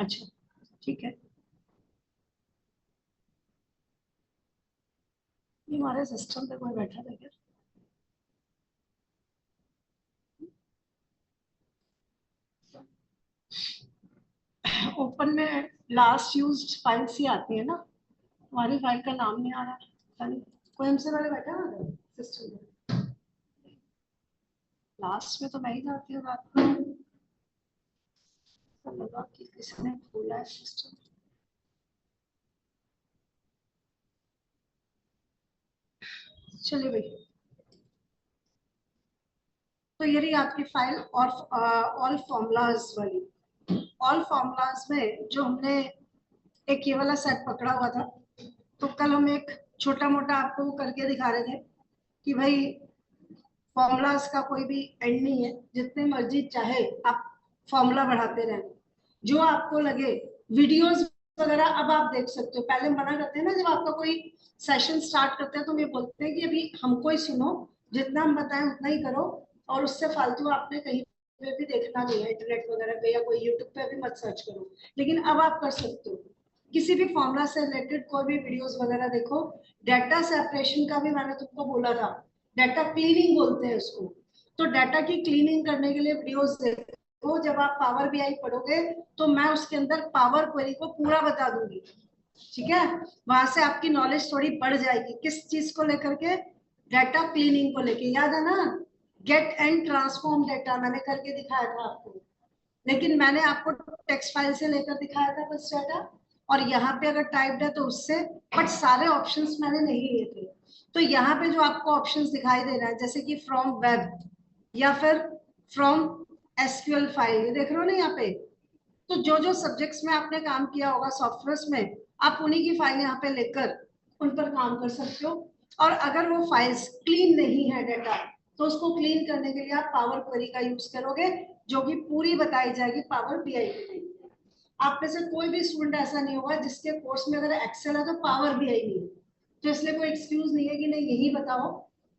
अच्छा, ठीक है। ये हमारे सिस्टम पे कोई बैठा था क्या? ओपन में लास्ट यूज्ड फाइल्स ही आती है ना, हमारी फाइल का नाम नहीं आ रहा। पता नहीं, कोई हमसे पहले बैठा ना सिस्टम में। लास्ट में तो मैं ही जाती हूँ रात को, तो लगा कि किसी ने खोला है सिस्टम। चलिए भाई, तो ये रही आपकी फाइल और ऑल फॉर्मूलाज वाली। ऑल फॉर्मूलाज में जो हमने एक ये वाला सेट पकड़ा हुआ था, तो कल हम एक छोटा मोटा आपको करके दिखा रहे थे कि भाई फॉर्मूलाज का कोई भी एंड नहीं है, जितने मर्जी चाहे आप फॉर्मूला बढ़ाते रहें, जो आपको लगे। वीडियोस वगैरह अब आप देख सकते हो, पहले मना करते हैं ना जब आपका कोई सेशन स्टार्ट करते हैं तो हम ये बोलते हैं कि अभी हमको ही सुनो, जितना हम बताएं उतना ही करो, और उससे फालतू आपने कहीं पे भी देखना नहीं है, इंटरनेट वगैरह पे या कोई यूट्यूब पे भी मत सर्च करो। लेकिन अब आप कर सकते हो, किसी भी फॉर्मूला से रिलेटेड कोई भी वीडियोस वगैरह देखो। डाटा सेपरेशन का भी मैंने तुमको बोला था, डाटा क्लीनिंग बोलते हैं उसको। तो डाटा की क्लीनिंग करने के लिए वीडियोस देखो। जब आप पावर बीआई पढ़ोगे तो मैं उसके अंदर पावर क्वेरी को पूरा बता दूंगी, ठीक है। वहां से आपकी नॉलेज थोड़ी बढ़ जाएगी, किस चीज को लेकर के, डाटा क्लीनिंग को लेके, याद है ना। गेट एंड ट्रांसफॉर्म डाटा मैंने करके दिखाया था आपको, लेकिन मैंने आपको टेक्स्ट फाइल से लेकर दिखाया था बस डाटा, और यहाँ पे अगर टाइप्ड है तो उससे, बट सारे ऑप्शंस मैंने नहीं लिए थे। तो यहाँ पे जो आपको ऑप्शंस दिखाई दे रहा है, जैसे कि फ्रॉम वेब या फिर फ्रॉम एसक्यूएल फाइल, ये देख रहे हो ना यहाँ पे। तो जो जो सब्जेक्ट्स में आपने काम किया होगा सॉफ्टवेयर में, आप उन्हीं की फाइल यहाँ पे लेकर उन पर काम कर सकते हो। और अगर वो फाइल्स क्लीन नहीं है डाटा, तो उसको क्लीन करने के लिए आप पावर क्वेरी का यूज करोगे, जो कि पूरी बताई जाएगी पावर बीआई के लिए। आप में से कोई भी स्टूडेंट ऐसा नहीं होगा जिसके कोर्स में अगर एक्सेल है तो पावर बीआई नहीं है, तो इसलिए कोई एक्सक्यूज नहीं है कि नहीं यही बताओ,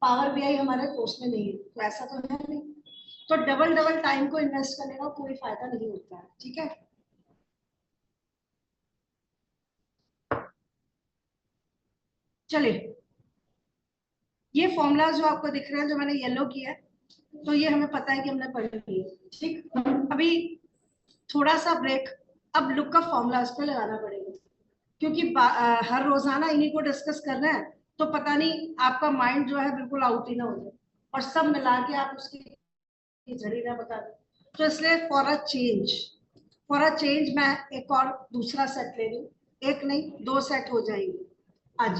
पावर बीआई हमारे कोर्स में नहीं है, तो ऐसा तो है नहीं। तो डबल डबल टाइम को इन्वेस्ट करने का कोई फायदा नहीं होता है, ठीक है। चलिए, ये फॉर्मूला जो आपको दिख रहे हैं, जो मैंने येलो किया है, तो ये हमें पता है कि हमने पढ़ ली है, ठीक। अभी थोड़ा सा ब्रेक, अब लुक का फॉर्मूला इस पे लगाना पड़ेगा, क्योंकि हर रोजाना इन्हीं को डिस्कस कर रहे हैं, तो पता नहीं आपका माइंड जो है बिल्कुल आउट ही ना हो जाए, और सब मिला के आप उसकी झड़ी ना बता दें। तो इसलिए फॉर अ चेंज मैं एक और दूसरा सेट ले रही हूँ। एक नहीं, दो सेट हो जाएंगे आज।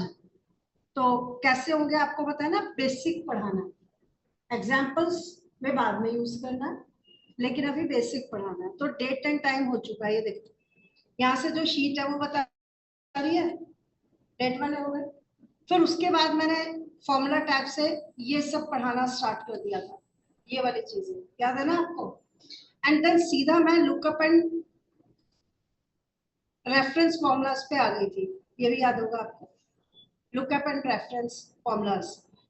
तो कैसे होंगे आपको पता है ना, बेसिक पढ़ाना, एग्जाम्पल्स में बाद में यूज करना, लेकिन अभी बेसिक पढ़ाना है। तो डेट एंड टाइम हो चुका है, ये देखो यहाँ से जो शीट है वो बता रही है, डेट वाले हो गए। फिर उसके बाद मैंने फॉर्मूला टैब से ये सब पढ़ाना स्टार्ट कर दिया था, ये वाली चीजें याद है ना आपको। एंड देन सीधा मैं लुकअप एंड रेफरेंस फॉर्मूलाज पे आ गई थी, ये भी याद होगा आपको, लुकअप एंड रेफरेंस फॉर्मूलाज।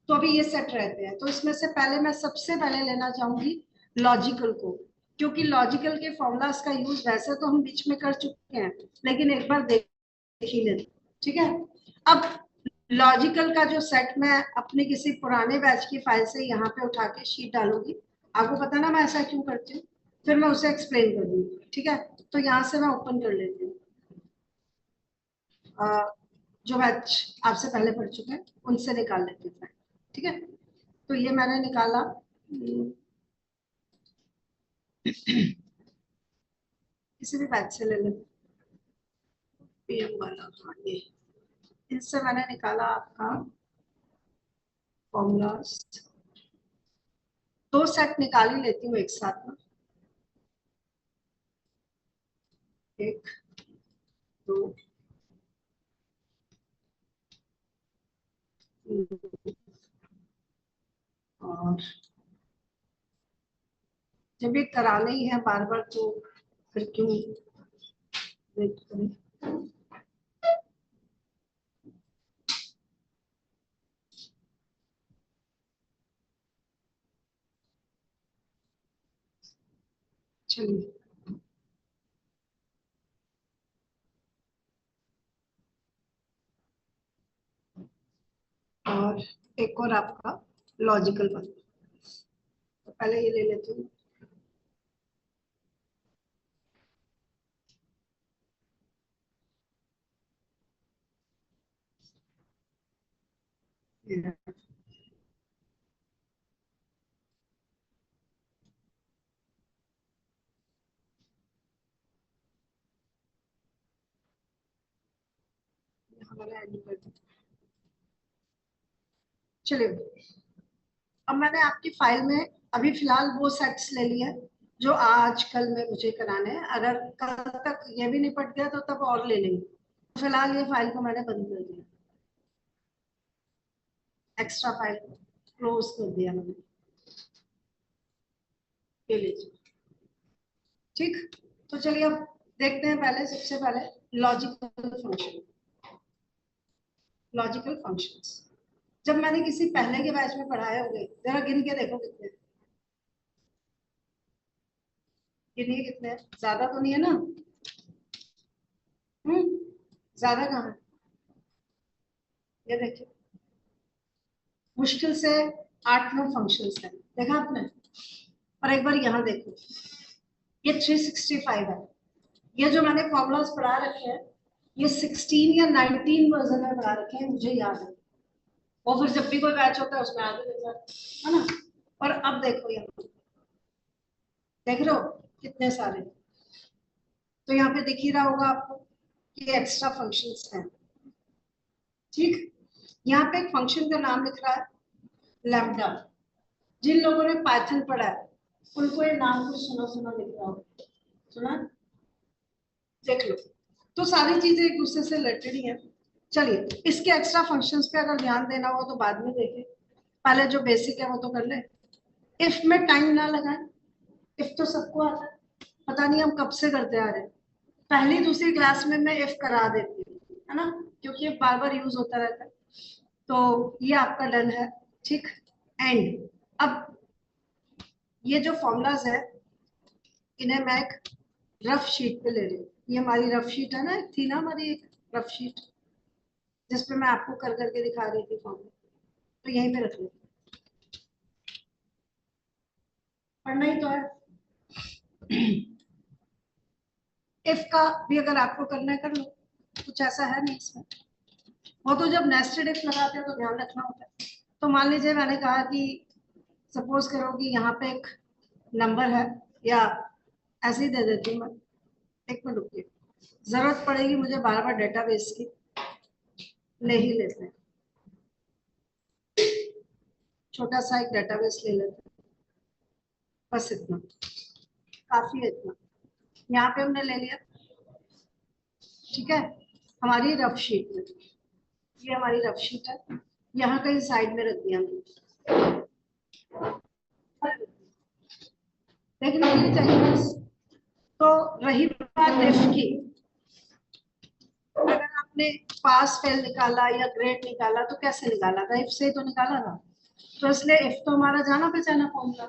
तो अभी ये सेट रहते हैं, तो इसमें से पहले मैं सबसे पहले लेना चाहूंगी लॉजिकल को, क्योंकि लॉजिकल के फॉर्मूलाज का यूज वैसे तो हम बीच में कर चुके हैं, लेकिन एक बार देख ही लेते, ठीक है। अब लॉजिकल का जो सेट मैं अपने किसी पुराने बैच की फाइल से यहाँ पे उठा के शीट डालूंगी। आपको पता ना मैं ऐसा क्यों करती हूँ, फिर मैं उसे एक्सप्लेन कर दूंगी, ठीक है। तो यहाँ से मैं ओपन कर लेती हूँ, जो बैच आपसे पहले पढ़ चुके हैं उनसे निकाल लेते हैं, ठीक है। तो ये मैंने निकाला, किसी भी बैच से ले लेते, पीएम वाला, हाँ ये, इससे मैंने निकाला आपका फॉर्मूलाज। दो सेट निकाल ही लेती हूँ एक साथ में, एक, दो, तीन, और जब ये कराना ही है बार बार तो फिर क्यों वेट करें। चलिए, और एक और आपका लॉजिकल वन। तो पहले ये ले लेती हूँ। हमारा ऐड कर दिया। चलिए, अब मैंने आपकी फाइल में अभी फिलहाल वो सेट्स ले लिए जो आज कल में मुझे कराने हैं। अगर कल तक ये भी निपट गया तो तब और ले लेंगे। फिलहाल ये फाइल को मैंने बंद कर दिया, एक्स्ट्रा फाइल क्लोज कर दिया मैंने। ये लीजिए, ठीक। तो चलिए अब देखते हैं। पहले सबसे पहले लॉजिकल फंक्शन। लॉजिकल फंक्शंस जब मैंने किसी पहले के बैच में पढ़ाए होंगे, जरा गिन के देखो कितने। गिनिए कितने, ज्यादा तो नहीं है ना? ज्यादा कहाँ है? ये देखिए, मुश्किल से 8-9 फंक्शंस हैं, देखा आपने? और एक बार यहाँ देखो, ये 365 है। ये जो मैंने फॉर्मूलाज पढ़ा रखे हैं, ये 16 या 19 वर्जन में पढ़ा रखे हैं, मुझे याद है। वो फिर जब भी कोई बैच होता है उसमें आगे ले जाते है ना। और अब देखो, यहाँ देख रहे हो कितने सारे। तो यहाँ पे दिख ही रहा होगा आपको कि एक्स्ट्रा फंक्शंस हैं, ठीक। यहाँ पे एक फंक्शन का नाम लिख रहा है लैम्डा। जिन लोगों ने पाइथन पढ़ा है उनको ये नाम कुछ सुना सुना दिख रहा होगा, सुना? देख लो। तो सारी चीजें एक दूसरे से रिलेटेड ही है। चलिए, इसके एक्स्ट्रा फंक्शंस पे अगर ध्यान देना हो तो बाद में देखें, पहले जो बेसिक है वो तो कर ले। इफ में टाइम ना लगाए, इफ तो सबको आता है, पता नहीं हम कब से करते आ रहे हैं। पहली दूसरी क्लास में मैं इफ करा देती हूँ, है ना, क्योंकि ये बार बार यूज होता रहता है। तो ये आपका डन है, ठीक। एंड अब ये जो फॉर्मूलाज है, इन्हें मैं एक रफ शीट पे ले रही हूँ। ये हमारी रफ शीट है ना, थी ना हमारी एक रफ शीट जिसपे मैं आपको कर करके दिखा रही थी फॉर्मूला। तो यहीं पे रख लेते, पढ़ना ही तो है। इफ का भी अगर आपको करना है कर लो, कुछ ऐसा है नहीं इसमें। वो तो जब नेस्टेड इफ लगाते हैं तो ध्यान रखना होता है। तो मान लीजिए मैंने कहा कि सपोज करो कि यहाँ पे एक नंबर है, या ऐसे ही दे देती हूँ मैं। एक मिनट रुकिए, जरूरत पड़ेगी मुझे बार बार डेटाबेस की, ले ही लेते हैं। छोटा सा एक डेटाबेस ले लेते हैं, बस इतना काफी है। इतना यहाँ पे हमने ले लिया, ठीक है। हमारी रफ शीट में, ये हमारी रफ शीट है, यहाँ कहीं साइड में रख दिया हमने, देखने के लिए चाहिए बस। तो रही बात इफ की, अगर आपने पास फेल निकाला या ग्रेड निकाला तो कैसे निकाला था? इफ से तो निकाला था। तो इसलिए इफ तो हमारा जाना पहचाना फॉर्मूला।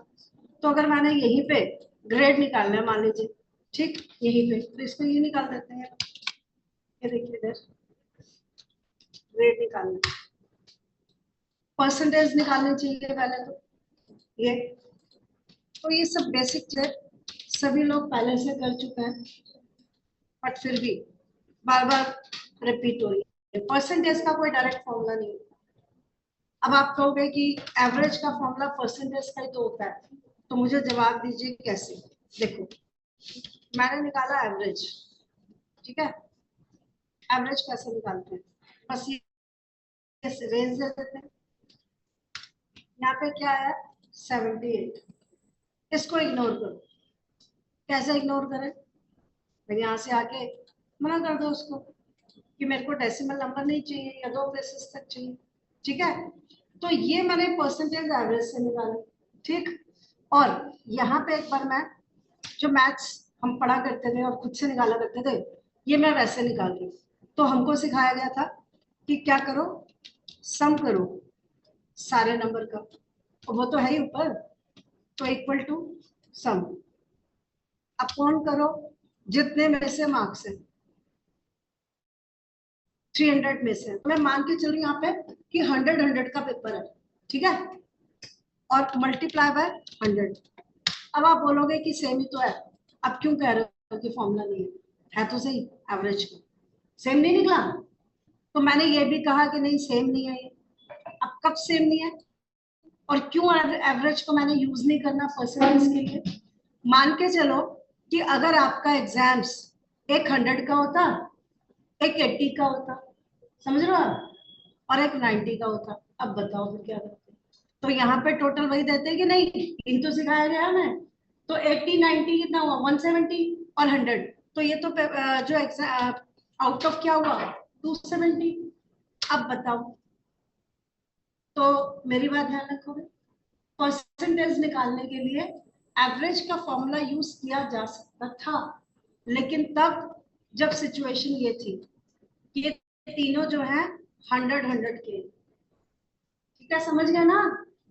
तो अगर मैंने यहीं पे ग्रेड निकालना है मान लीजिए, ठीक, यहीं पे, तो इसको ये निकाल देते हैं। ये देखिए इधर ग्रेड निकालना, परसेंटेज निकालनी चाहिए पहले तो ये। तो ये सब बेसिक चीज सभी लोग पहले से कर चुके हैं, बट फिर भी बार बार रिपीट हो रही है। परसेंटेज का कोई डायरेक्ट फॉर्मूला नहीं है। अब आप कहोगे कि एवरेज का फॉर्मूला परसेंटेज का ही तो होता है, तो मुझे जवाब दीजिए कैसे। देखो, मैंने निकाला एवरेज, ठीक है। एवरेज कैसे निकालते हैं? बस ये रेंज दे देते हैं। यहाँ पे क्या है? 78। इसको इग्नोर करो। कैसे इग्नोर करें? फिर यहाँ से आके मना कर दो उसको कि मेरे को डेसिमल नंबर नहीं चाहिए या 2 प्लेसेस तक चाहिए, ठीक है। तो ये मैंने परसेंटेज एवरेज से निकाला, ठीक। और यहाँ पे एक बार मैं जो मैथ्स हम पढ़ा करते थे और खुद से निकाला करते थे, ये मैं वैसे निकाल रही हूँ। तो हमको सिखाया गया था कि क्या करो, सम करो सारे नंबर का, तो वो तो है ही ऊपर, तो इक्वल टू सम अपॉन करो जितने में से मार्क्स है, 300 में से। मैं मान के चल रही हूँ यहाँ पे कि 100 का पेपर है, ठीक है, और मल्टीप्लाई बाय 100। अब आप बोलोगे कि सेम ही तो है, अब क्यों कह रहे हो कि फॉर्मूला नहीं है तो सही, एवरेज का सेम नहीं निकला। तो मैंने ये भी कहा कि नहीं सेम नहीं है ये। अब कब सेम नहीं है और क्यों एवरेज को मैंने यूज नहीं करना परसेंटेज के लिए? मान के चलो कि अगर आपका एग्जाम्स एक 100 का होता, एक 80 का होता, समझ रहे हो आप, और एक 90 का होता, अब बताओ फिर क्या करते? तो यहाँ पे टोटल वही देते हैं कि नहीं, इन तो सिखाया गया हमें। तो 80 90 कितना हुआ, 170 और 100, तो ये तो जो आउट ऑफ क्या हुआ, 270। अब बताओ, तो मेरी बात ध्यान रखोगे, परसेंटेज निकालने के लिए एवरेज का फॉर्मूला यूज किया जा सकता था, लेकिन तब जब सिचुएशन ये थी कि ये तीनों जो है 100 के, ठीक है, समझ गए ना?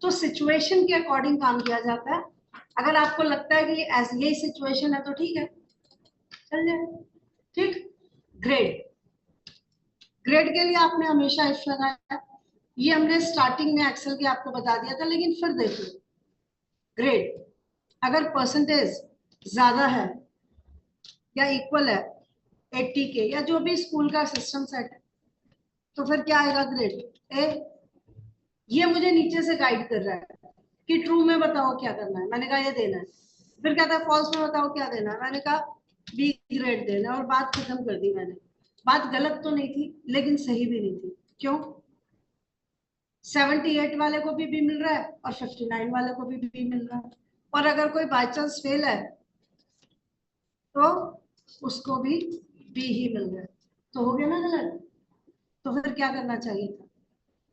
तो सिचुएशन के अकॉर्डिंग काम किया जाता है। अगर आपको लगता है कि यही सिचुएशन है तो ठीक है, चल जाए, ठीक। ग्रेड, ग्रेड के लिए आपने हमेशा इफ लगाया, ये हमने स्टार्टिंग में एक्सेल के आपको बता दिया था, लेकिन फिर देखो, ग्रेड अगर परसेंटेज ज्यादा है या इक्वल है 80 के, या जो भी स्कूल का सिस्टम सेट है, तो फिर क्या आएगा, ग्रेड ए। ये मुझे नीचे से गाइड कर रहा है कि ट्रू में बताओ क्या करना है, मैंने कहा ये देना है। फिर कहता है फॉल्स में बताओ क्या देना है, मैंने कहा बी ग्रेड देना है, और बात खत्म कर दी मैंने। बात गलत तो नहीं थी लेकिन सही भी नहीं थी। क्यों? 78 वाले को भी बी मिल रहा है और 59 वाले को भी बी मिल रहा है, और अगर कोई बाई चांस फेल है तो उसको भी बी ही मिल रहा है, तो हो गया ना गलत? तो फिर क्या करना चाहिए था?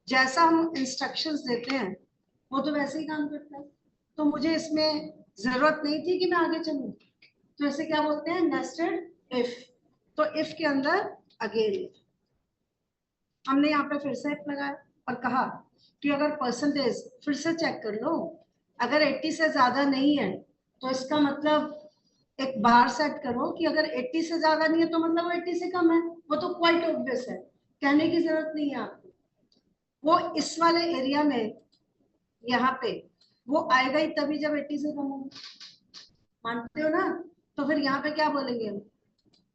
जैसा हम इंस्ट्रक्शंस देते हैं वो तो वैसे ही काम करता है, तो मुझे इसमें जरूरत नहीं थी कि मैं आगे चलूं। तो इसे क्या बोलते हैं, नेस्टेड इफ। तो इफ के अंदर अगेन इफ, हमने यहाँ पे फिर से इफ लगाया और कहा कि अगर परसेंटेज, फिर से चेक कर लो, अगर 80 से ज्यादा नहीं है तो इसका मतलब एक बार सेट करो कि अगर 80 से ज्यादा नहीं है तो मतलब वो 80 से कम है। वो तो क्वाइट ऑब्वियस है, कहने की जरूरत नहीं है आपको। वो इस वाले एरिया में यहाँ पे वो आएगा ही तभी जब 80 से कम होगा, मानते हो ना? तो फिर यहाँ पे क्या बोलेंगे हम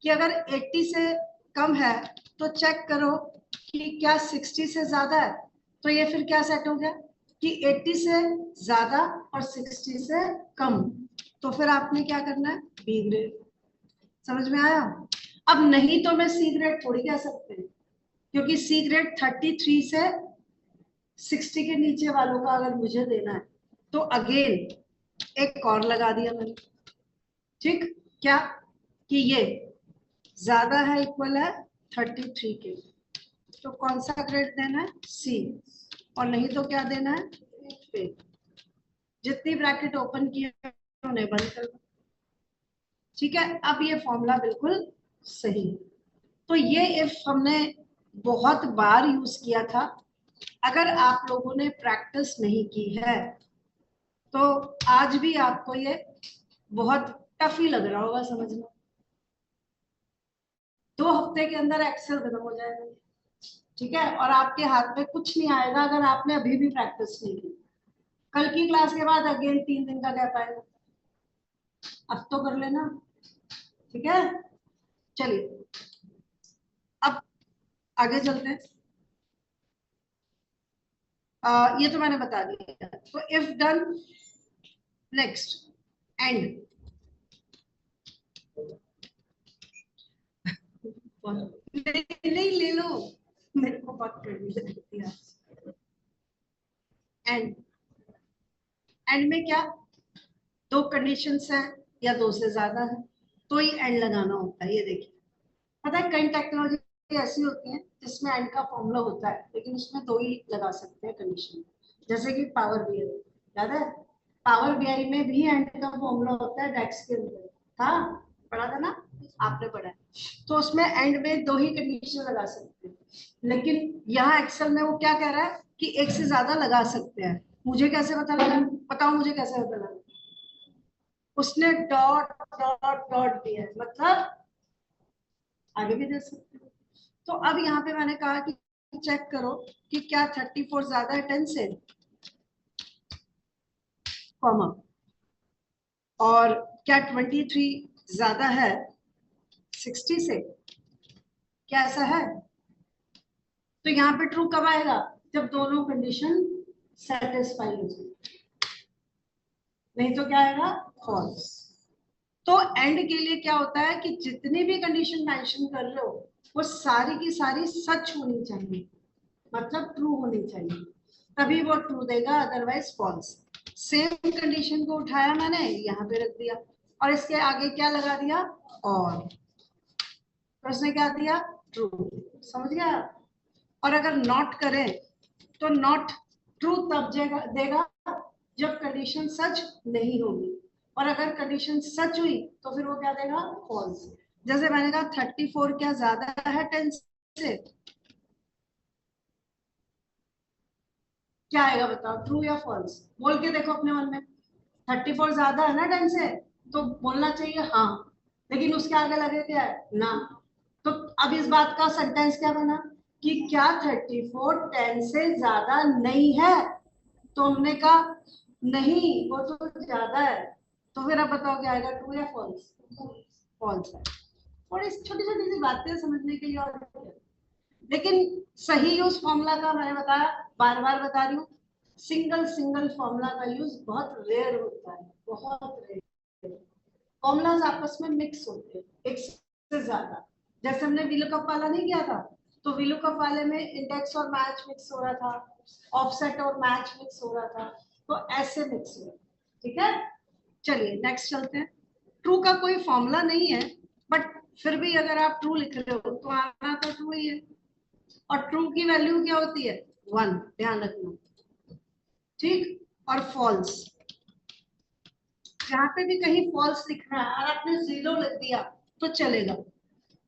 कि अगर 80 से कम है तो चेक करो कि क्या 60 से ज्यादा है। तो ये फिर क्या सेट हो गया कि 80 से ज्यादा और 60 से कम, तो फिर आपने क्या करना है, बी ग्रेड। समझ में आया? अब नहीं तो मैं सी ग्रेड थोड़ी कह सकते हैं, क्योंकि सी ग्रेड 33 से 60 के नीचे वालों का अगर मुझे देना है तो अगेन एक और लगा दिया मैंने, ठीक। क्या कि ये ज्यादा है, इक्वल है 33 के, तो कौन सा ग्रेड देना है, सी, और नहीं तो क्या देना है, फेल। जितनी ब्रैकेट ओपन की है उन्हें बंद कर दो, ठीक है। अब ये फॉर्मूला बिल्कुल सही है। तो ये इफ हमने बहुत बार यूज किया था। अगर आप लोगों ने प्रैक्टिस नहीं की है तो आज भी आपको ये बहुत टफ ही लग रहा होगा समझना। 2 हफ्ते के अंदर एक्सेल खत्म हो जाएगा, ठीक है, और आपके हाथ में कुछ नहीं आएगा अगर आपने अभी भी प्रैक्टिस नहीं की। कल की क्लास के बाद अगेन 3 दिन का गैप आएगा, अब तो कर लेना, ठीक है। चलिए अब आगे चलते हैं। ये तो मैंने बता दिया, तो इफ डन, नेक्स्ट एंड। नहीं ले लो, मेरे को बात करनी लगती है। एंड, एंड में क्या, 2 कंडीशंस हैं या 2 से ज्यादा है तो ही एंड लगाना होता है। ये देखिए, पता है कई टेक्नोलॉजी ऐसी होती है जिसमें एंड का फॉर्मूला होता है लेकिन उसमें 2 ही लगा सकते हैं कंडीशन, जैसे कि पावर बीआई, याद है? पावर बीआई में भी एंड का फॉर्मूला होता है, डेक्स के अंदर था, पढ़ा था ना, आपने पढ़ा है। तो उसमें एंड में 2 ही कंडीशन लगा सकते हैं, लेकिन यहाँ एक्सेल में वो क्या कह रहा है कि एक से ज्यादा लगा सकते हैं। मुझे कैसे पता लगा, बताओ मुझे कैसे पता लगा? उसने डॉट डॉट डॉट दिया है, मतलब आगे भी दे सकते हो। तो अब यहाँ पे मैंने कहा कि चेक करो कि क्या 34 ज्यादा है 10 से, कॉमा, और क्या 23 ज्यादा है 60 से, क्या ऐसा है? तो यहाँ पे ट्रू कब आएगा? जब दोनों कंडीशन सेटिस्फाई हो जाए, नहीं तो क्या आएगा? फॉल्स। तो एंड के लिए क्या होता है कि जितनी भी कंडीशन मेंशन कर रहे हो वो सारी की सारी सच होनी चाहिए, मतलब ट्रू होनी चाहिए, तभी वो ट्रू देगा, अदरवाइज फॉल्स। सेम कंडीशन को उठाया मैंने, यहाँ पे रख दिया और इसके आगे क्या लगा दिया? और तो उसने क्या दिया? ट्रू। समझ गया? और अगर नॉट करें तो नॉट ट्रू तब देगा जब कंडीशन सच नहीं होगी, और अगर कंडीशन सच हुई तो फिर वो क्या देगा? फॉल्स। जैसे मैंने कहा 34 क्या ज्यादा है 10 से, क्या आएगा बताओ? ट्रू या फॉल्स? बोल के देखो अपने मन में। 34 ज्यादा है ना 10 से, तो बोलना चाहिए हाँ, लेकिन उसके आगे लगे क्या है? ना। तो अब इस बात का सेंटेंस क्या बना कि क्या 34 10 से ज्यादा नहीं है? तो हमने कहा नहीं, वो तो ज्यादा है। तो फिर अब बताओ क्या आएगा? ट्रू या फॉल्स? फॉल्स है। थोड़ी छोटी छोटी सी बातें समझने के लिए, और लेकिन सही यूज फॉर्मूला का मैंने बताया, बार बार बता रही हूँ, सिंगल सिंगल फॉर्मूला का यूज बहुत रेयर होता है, बहुत रेयर। फॉर्मूलाज आपस में मिक्स होते हैं एक से ज्यादा। जैसे हमने वीलुकअप वाला नहीं किया था, तो वीलुकअप वाले में इंडेक्स और मैच मिक्स हो रहा था, ऑफसेट और मैच मिक्स हो रहा था, तो ऐसे मिक्स हो रहा। ठीक है, चलिए नेक्स्ट चलते हैं। ट्रू का कोई फॉर्मूला नहीं है, बट फिर भी अगर आप ट्रू लिख रहे हो तो आना तो ट्रू ही है, और ट्रू की वैल्यू क्या होती है? 1, ध्यान रखना। ठीक, और फॉल्स, जहां पे भी कहीं फॉल्स लिखना है और आपने 0 लिख दिया तो चलेगा,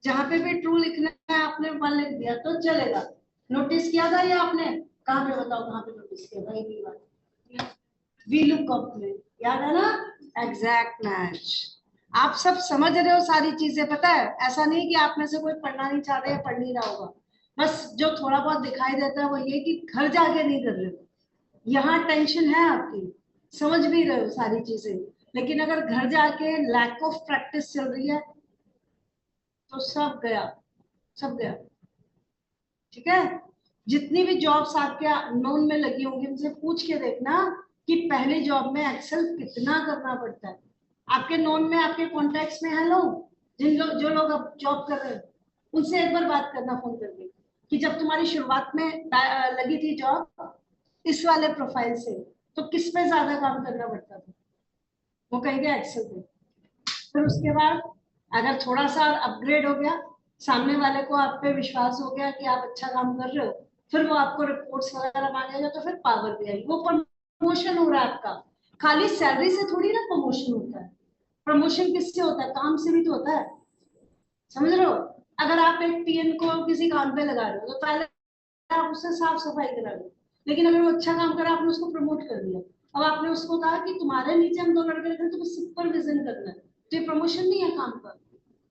जहां पे भी ट्रू लिखना है आपने 1 लिख दिया तो चलेगा। नोटिस किया था ये आपने? कहां पे बताओ, कहां पे नोटिस किया था? ये बात वीलुकअप में, याद है ना? Exact match. आप सब समझ रहे हो सारी चीजें, पता है? ऐसा नहीं कि आप में से कोई पढ़ना नहीं चाह रहे या पढ़ नहीं रहा होगा, बस जो थोड़ा बहुत दिखाई देता है वो ये कि घर जाके नहीं कर रहे हो। यहाँ टेंशन है आपकी, समझ भी रहे हो सारी चीजें, लेकिन अगर घर जाके लैक ऑफ प्रैक्टिस चल रही है तो सब गया, सब गया। ठीक है, जितनी भी जॉब्स आपके नोन में लगी होंगी उनसे पूछ के देखना कि पहले जॉब में एक्सेल कितना करना पड़ता है। आपके नोन में, आपके कॉन्टेक्ट्स में है लोग, जो लोग अब जॉब कर रहे हैं, उनसे एक बार बात करना फोन करके कि जब तुम्हारी शुरुआत में लगी थी जॉब इस वाले प्रोफाइल से, तो किस पे ज्यादा काम करना पड़ता था? वो कहेंगे एक्सेल पे। फिर उसके बाद अगर थोड़ा सा अपग्रेड हो गया, सामने वाले को आप पे विश्वास हो गया कि आप अच्छा काम कर रहे हो, फिर वो आपको रिपोर्ट्स वगैरह मांगेगा, तो फिर पावर भी आई, वो प्रमोशन हो रहा है आपका। खाली सैलरी से थोड़ी ना प्रमोशन होता है, प्रमोशन किससे होता है? काम से भी तो होता है। समझ रहे हो? अगर आप एक पीएन को किसी काम पे लगा रहे हो तो पहले आप उससे साफ सफाई करा रहे हो, लेकिन अगर वो अच्छा काम करा, आपने उसको प्रमोट कर दिया, अब आपने उसको कहा कि तुम्हारे नीचे हम 2 लड़के रखें, तुम्हें सुपरविजन करना है, तो ये प्रमोशन नहीं है काम का।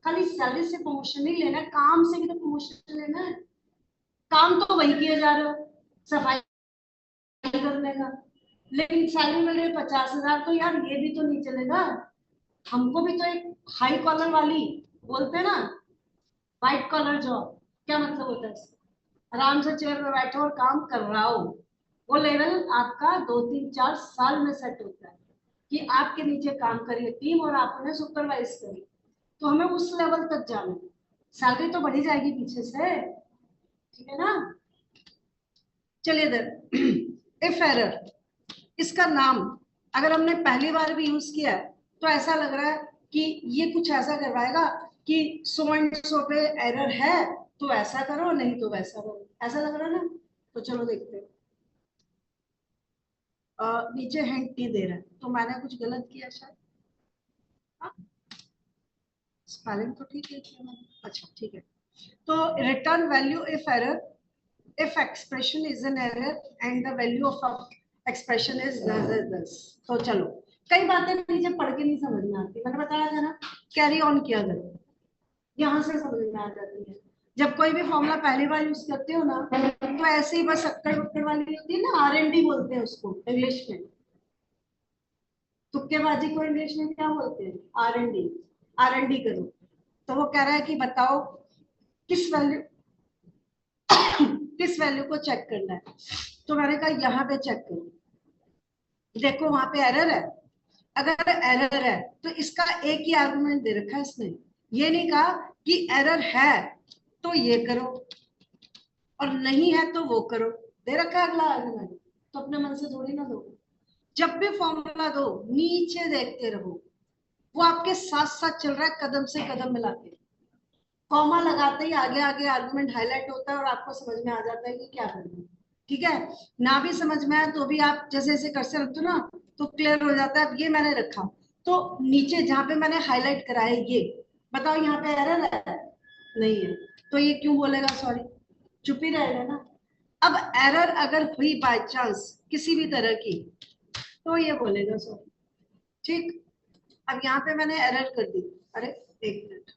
खाली सैलरी से प्रमोशन नहीं लेना, काम से भी तो प्रमोशन लेना है। काम तो वही किए जा रहे हो, सफाई करने का, लेकिन सैलरी मिल रही 50,000, तो यार ये भी तो नहीं चलेगा। हमको भी तो एक हाई कॉलर वाली, बोलते हैं ना, व्हाइट कॉलर जॉब, क्या मतलब होता है? आराम से चेयर पे बैठो और काम कर रहा हो, वो लेवल आपका 2 3 4 साल में सेट होता है कि आपके नीचे काम करिए टीम और आप उन्हें सुपरवाइज करिए, तो हमें उस लेवल तक जाना है। सैलरी तो बढ़ी जाएगी पीछे से, ठीक है ना? चलिए इधर इफ एरर, इसका नाम अगर हमने पहली बार भी यूज किया है तो ऐसा लग रहा है कि ये कुछ ऐसा करवाएगा कि सो एंड सो पे एरर है तो ऐसा करो, नहीं तो वैसा करो, ऐसा लग रहा है ना? तो चलो देखते हैं। नीचे हिंट नहीं दे रहा है, तो मैंने कुछ गलत किया शायद। स्पेलिंग तो ठीक है किया मैंने, अच्छा ठीक है। तो return value if error, if expression is an error and the value of expression is this। तो चलो, कई बातें नीचे पढ़ के नहीं समझ में आती, मैंने बताया था ना, कैरी ऑन किया करो, यहाँ से समझ में आ जाती है। जब कोई भी फॉर्मूला पहली बार यूज करते हो ना तो ऐसे ही बस अक्कड़ उक्कड़ वाली होती है ना, R&D बोलते हैं उसको इंग्लिश में। तुक्केबाजी को इंग्लिश में क्या बोलते हैं? R&D। R&D करो। तो वो कह रहा है कि बताओ किस वैल्यू किस वैल्यू को चेक करना है। तो मैंने कहा यहाँ पे चेक करो, देखो वहां पे एरर है। अगर एरर है तो इसका एक ही आर्गुमेंट दे रखा है इसने, ये नहीं कहा कि एरर है तो ये करो और नहीं है तो वो करो। दे रखा है अगला आर्गुमेंट, तो अपने मन से थोड़ी ना दो। जब भी फॉर्मूला दो नीचे देखते रहो, वो आपके साथ साथ चल रहा है कदम से कदम मिला के। कॉमा लगाते ही आगे आगे आर्गुमेंट हाईलाइट होता है और आपको समझ में आ जाता है कि क्या करना है। ठीक है, ना भी समझ में आए तो भी आप जैसे जैसे कर्सर रखते हो ना तो क्लियर हो जाता है। अब ये मैंने रखा तो नीचे जहां पे मैंने हाईलाइट करा है ये बताओ यहाँ पे एरर है? नहीं है, तो ये क्यों बोलेगा सॉरी? चुप ही रहेगा ना। अब एरर अगर हुई बाय चांस किसी भी तरह की तो ये बोलेगा सॉरी। ठीक, अब यहाँ पे मैंने एरर कर दी। अरे एक मिनट,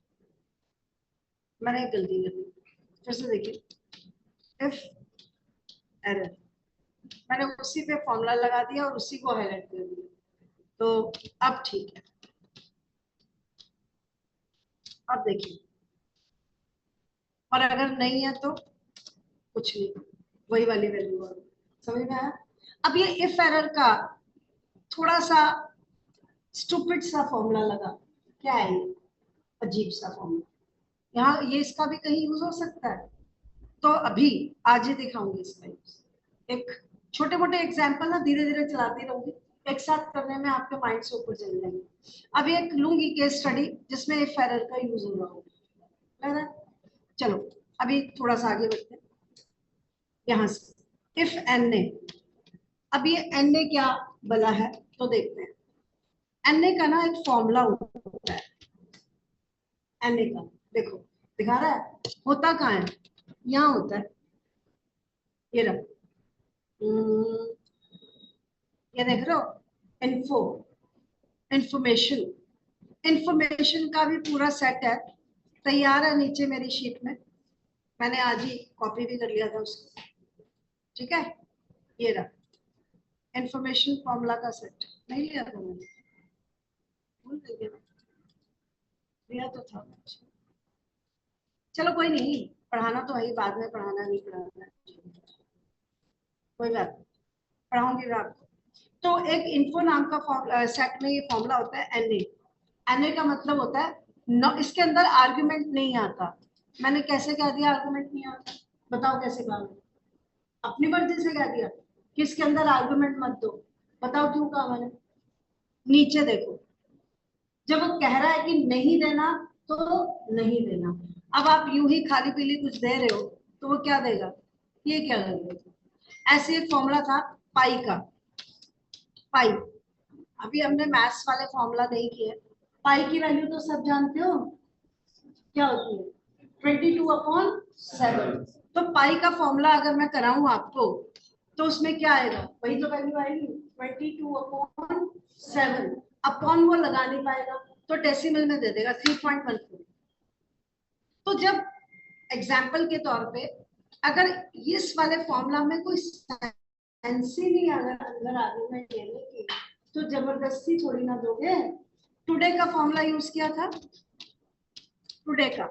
मैंने एक गलती कर दी, फिर से देखिए। इफ एरर, मैंने उसी पे फॉर्मूला लगा दिया और उसी को हाईलाइट कर दिया, तो अब ठीक है। अब देखिए, और अगर नहीं है तो कुछ नहीं, वही वाली वैल्यू आ गई। समझ में आया? अब ये इफ एरर का थोड़ा सा स्टूपिड सा फॉर्मूला लगा। क्या है ये? अजीब सा फॉर्मूला। यहाँ ये इसका भी कहीं यूज हो सकता है, तो अभी आज ही दिखाऊंगी इसका यूज। एक छोटे मोटे एग्जाम्पल ना धीरे धीरे चलाती रहूंगी, एक साथ करने में आपके माइंड से ऊपर चले जाएंगे। अभी एक लूंगी केस स्टडी जिसमें इफ एरर का यूज हो रहा हो, लग रहा है? चलो अभी थोड़ा सा आगे बढ़ते हैं यहाँ से। इफ एन ए, अब ये एन ने क्या बोला है तो देखते हैं। एन ए का ना एक फॉर्मूला होता है। एन ए का देखो दिखा रहा है, होता कहाँ है? यहाँ होता है, ये रहा। ये देख रहे हो? इन्फो, इंफॉर्मेशन, इंफॉर्मेशन का भी पूरा सेट है, तैयार है नीचे मेरी शीट में। मैंने आज ही कॉपी भी कर लिया था उसको। ठीक है, ये रहा इंफॉर्मेशन फॉर्मूला का सेट। नहीं लिया था मैंने, भूल गई, लिया तो था। चलो कोई नहीं, पढ़ाना तो है ही, बाद में पढ़ाना नहीं पढ़ाना, कोई बात नहीं, पढ़ाऊंगी मैं आपको। तो एक इन्फो नाम का सेट में ये फॉर्मूला होता है एन ए। एन ए का मतलब होता है इसके अंदर आर्गुमेंट नहीं आता। मैंने कैसे कह दिया आर्गुमेंट नहीं आता? बताओ कैसे कहा? अपनी मर्जी से कह दिया कि इसके अंदर आर्गुमेंट मत दो। बताओ क्यों कहा मैंने? नीचे देखो, जब वो कह रहा है कि नहीं देना तो नहीं देना। अब आप यूं ही खाली पीली कुछ दे रहे हो तो वो क्या देगा? ये क्या देगा? ऐसे एक फॉर्मूला था पाई का। पाई, अभी हमने मैथ्स वाले फॉर्मूला नहीं किए। पाई की वैल्यू तो सब जानते हो क्या होती है? 22/7। तो पाई का फॉर्मूला अगर मैं कराऊं आपको तो उसमें क्या आएगा? वही तो वैल्यू आएगी 22/7। अपॉन वो लगा नहीं पाएगा तो डेसिमल में दे देगा 3.14। तो जब एग्जाम्पल के तौर पे अगर इस वाले फॉर्मूला में कोई सेंस ही नहीं अगर अंदर आर्गुमेंट लेने की तो जबरदस्ती थोड़ी ना दोगे। टुडे का फॉर्मूला यूज किया था, टुडे का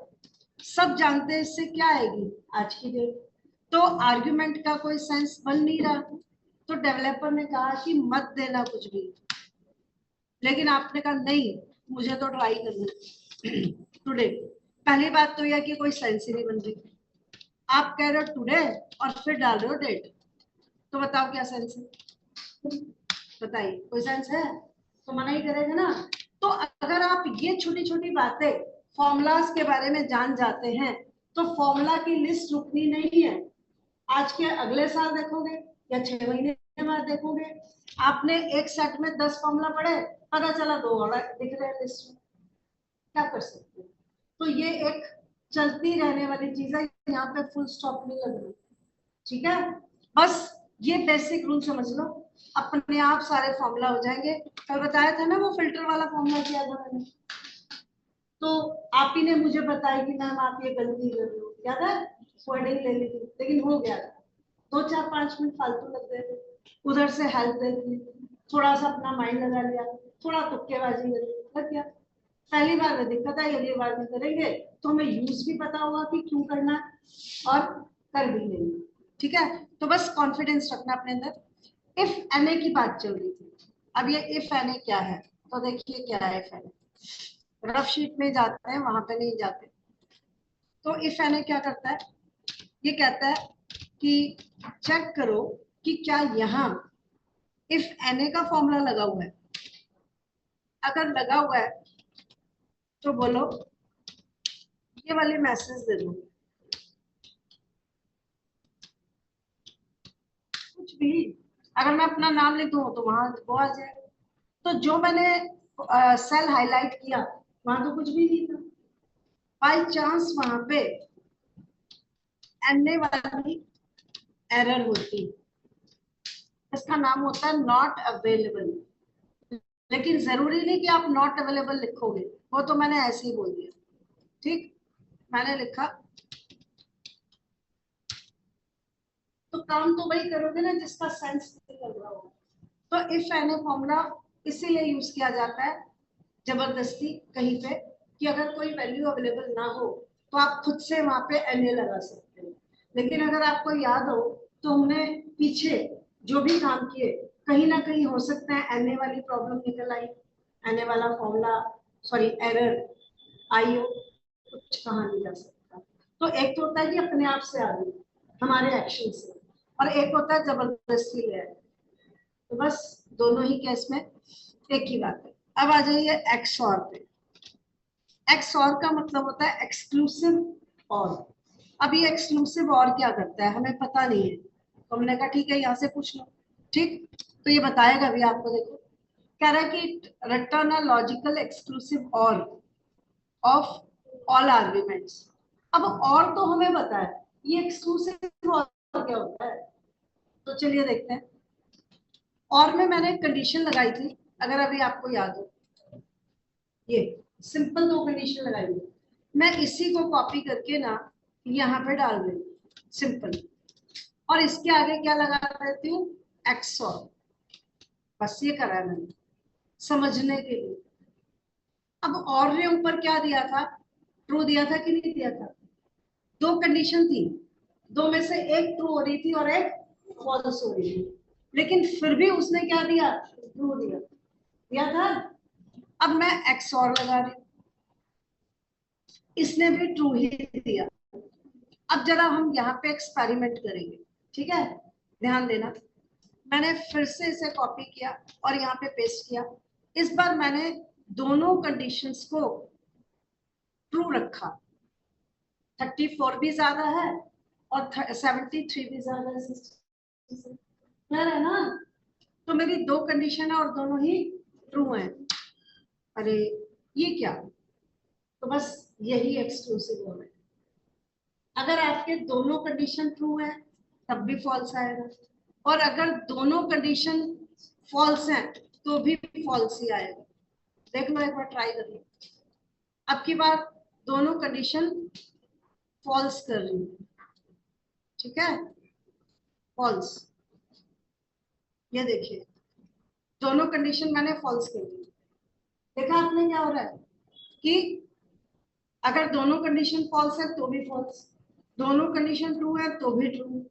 सब जानते हैं, इससे क्या आएगी? आज की डेट। तो आर्गुमेंट का कोई सेंस बन नहीं रहा, तो डेवलपर ने कहा कि मत देना कुछ भी, लेकिन आपने कहा नहीं मुझे तो ट्राई करना टुडे। पहली बात तो यह कि कोई सेंस ही नहीं बन रही। आप कह रहे हो टुडे और फिर डाल रहे हो डेट, तो बताओ क्या सेंस है? बताइए, कोई सेंस है? तो मना ही करेगा ना। तो अगर आप ये छोटी छोटी बातें फॉर्मूलाज के बारे में जान जाते हैं तो फॉर्मूला की लिस्ट रुकनी नहीं है। आज के अगले साल देखोगे या 6 महीने बाद देखोगे, आपने एक सेट में 10 फॉर्मूला पढ़े, पता चला 2 और दिख रहे हैं लिस्ट में। क्या कर सकते हैं? तो ये एक चलती रहने वाली चीज है, यहाँ पे फुल स्टॉप नहीं लग रहा। ठीक है, बस ये बेसिक रूल समझ लो, अपने आप सारे फॉर्मूला हो जाएंगे। कल बताया था ना वो फिल्टर वाला फॉर्मूला किया था मैंने, तो आप ही ने मुझे बताया कि मैम आप ये गलती कर रहे हो। याद है, वर्डिंग ले ली थी, लेकिन हो गया था। 2 4 5 मिनट फालतू लग गए थे, उधर से हेल्प दे दी, थोड़ा सा अपना माइंड लगा लिया, थोड़ा तुक्केबाजी लग गया। पहली बार में दिक्कत आई, अगली बार में करेंगे तो हमें यूज भी पता होगा कि क्यों करना है और कर भी लेंगे। ठीक है, तो बस कॉन्फिडेंस रखना अपने अंदर। इफ एन ए की बात चल रही थी, अब ये इफ एन ए क्या है, तो देखिए क्या है if N A. Rough sheet में जाते हैं, वहां पे नहीं जाते। तो इफ एन ए क्या करता है, ये कहता है कि चेक करो कि क्या यहाँ इफ एन ए का फॉर्मूला लगा हुआ है। अगर लगा हुआ है तो बोलो, ये वाली मैसेज दे दो, कुछ भी। अगर मैं अपना नाम लिख दूं तो वहां वो आ जाएगा। तो जो मैंने सेल हाईलाइट किया, वहां तो कुछ भी नहीं था। बाई चांस वहां पे एन वाली एरर होती, इसका नाम होता है नॉट अवेलेबल। लेकिन जरूरी नहीं कि आप नॉट अवेलेबल लिखोगे, वो तो मैंने ऐसे ही बोल दिया। ठीक, मैंने लिखा, तो काम तो वही करोगे ना जिसका सेंस निकल रहा होगा। तो इफ एन ए फॉर्मूला इसीलिए यूज किया जाता है जबरदस्ती कहीं पे, कि अगर कोई वैल्यू अवेलेबल ना हो तो आप खुद से वहां पे एन ए लगा सकते हो। लेकिन अगर आपको याद हो तो हमने पीछे जो भी काम किए, कहीं ना कहीं हो सकता है एन ए वाली प्रॉब्लम निकल आई, एन ए वाला फॉर्मूला, सॉरी एरर आई हो, कुछ कहा नहीं जा सकता। तो एक तो होता है कि अपने आप से आ गई हमारे एक्शन से, और एक होता है जबरदस्ती ले आए। तो बस दोनों ही केस में एक ही बात है। अब आ जाइए एक्स और पे। एक्स और का मतलब होता है एक्सक्लूसिव और। अब ये एक्सक्लूसिव और क्या करता है हमें पता नहीं है, तो हमने कहा ठीक है यहाँ से पूछ लो। ठीक, तो ये बताएगा भी आपको, देखो कह रहा है कि रिटर्न अ लॉजिकल एक्सक्लूसिव और ऑफ ऑल आर्ग्यूमेंट्स। अब और तो हमें पता है, ये एक्सक्लूसिव और क्या होता है, तो चलिए देखते हैं। और में मैंने कंडीशन लगाई थी, अगर अभी आपको याद हो, ये सिंपल 2 कंडीशन लगाई थी। मैं इसी को कॉपी करके ना यहाँ पे डाल देती सिंपल, और इसके आगे क्या लगा देती हूँ, एक्स और। बस ये करा है मैंने समझने के लिए। अब और ने ऊपर क्या दिया था, ट्रू दिया था कि नहीं दिया था। 2 कंडीशन थी, दो में से एक ट्रू हो रही थी और एक फॉल्स हो रही थी, लेकिन फिर भी उसने क्या दिया, ट्रू दिया, दिया था। अब मैं एक्स और लगा रही, इसने भी ट्रू ही दिया। अब जरा हम यहाँ पे एक्सपेरिमेंट करेंगे, ठीक है, ध्यान देना। मैंने फिर से इसे कॉपी किया और यहाँ पे पेस्ट किया। इस बार मैंने दोनों कंडीशंस को ट्रू रखा। 34 भी ज्यादा है और 73 भी ज्यादा है, क्लियर है ना। तो मेरी 2 कंडीशन है और दोनों ही ट्रू हैं। अरे ये क्या, तो बस यही एक्सक्लूसिव है। अगर आपके दोनों कंडीशन ट्रू है तब भी फॉल्स आएगा, और अगर दोनों कंडीशन फॉल्स हैं तो भी फॉल्स ही आएगा। देख लो, एक बार ट्राई कर लो। अब की बार दोनों कंडीशन फॉल्स कर रही हूँ, ठीक है, फॉल्स। ये देखिए, दोनों कंडीशन मैंने फॉल्स कर दी। देखा आपने क्या हो रहा है कि अगर दोनों कंडीशन फॉल्स है तो भी फॉल्स, दोनों कंडीशन ट्रू है तो भी ट्रू।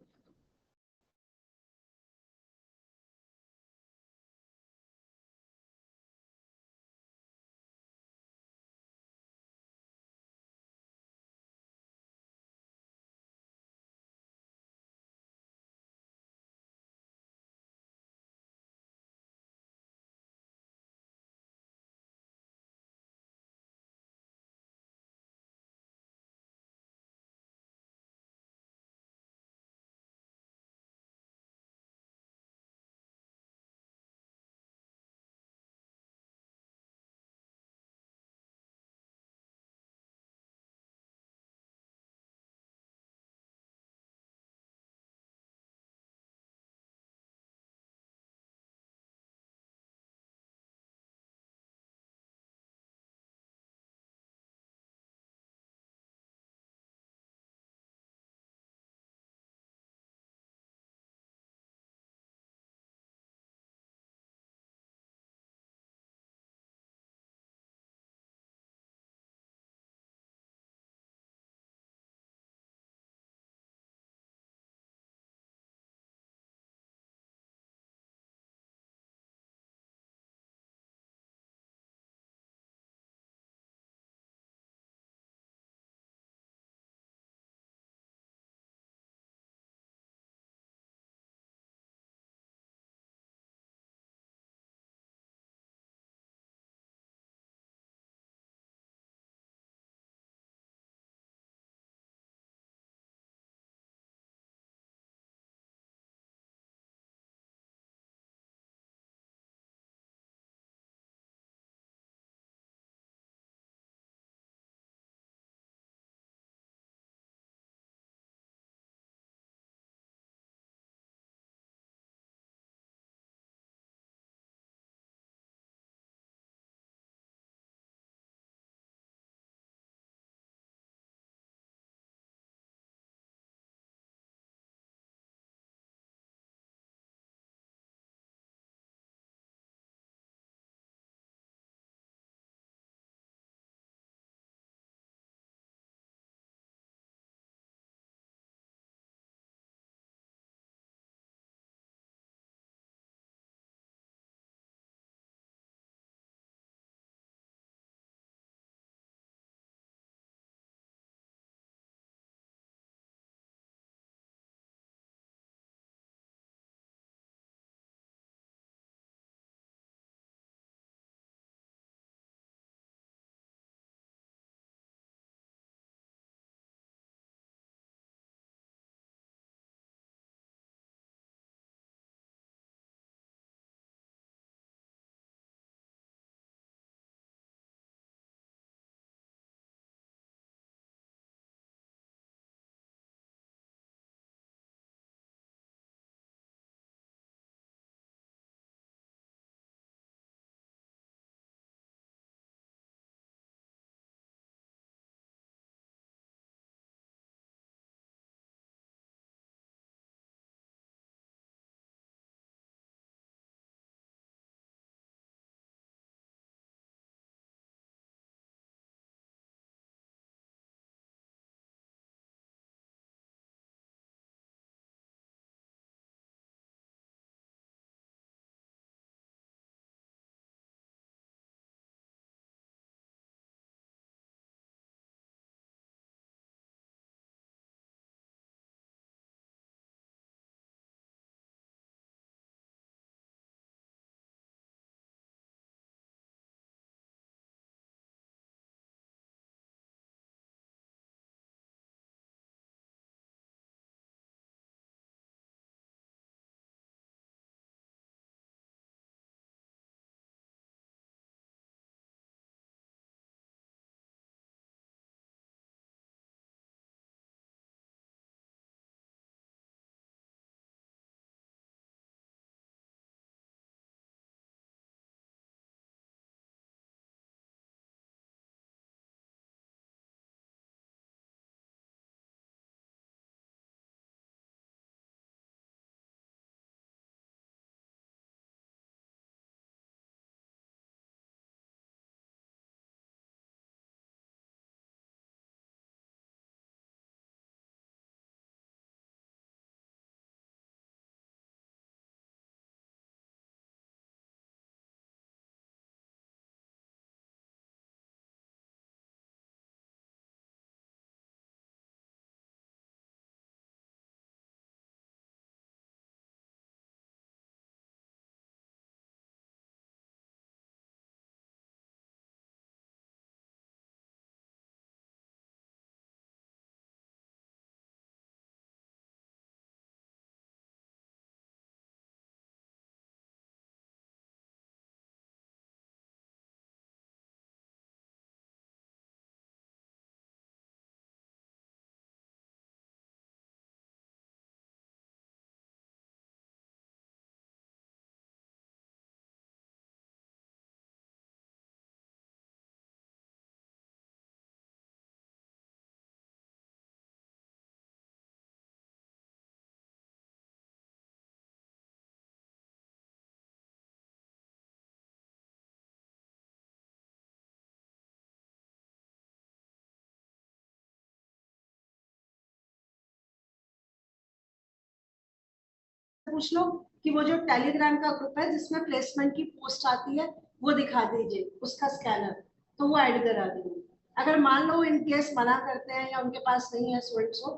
पूछ लो कि वो जो टेलीग्राम का ग्रुप है जिसमें प्लेसमेंट की पोस्ट आती है वो दिखा दीजिए, उसका स्कैनर, तो वो ऐड करा देंगे। अगर मान लो इन केस मना करते हैं या उनके पास नहीं है स्टूडेंट्स हो,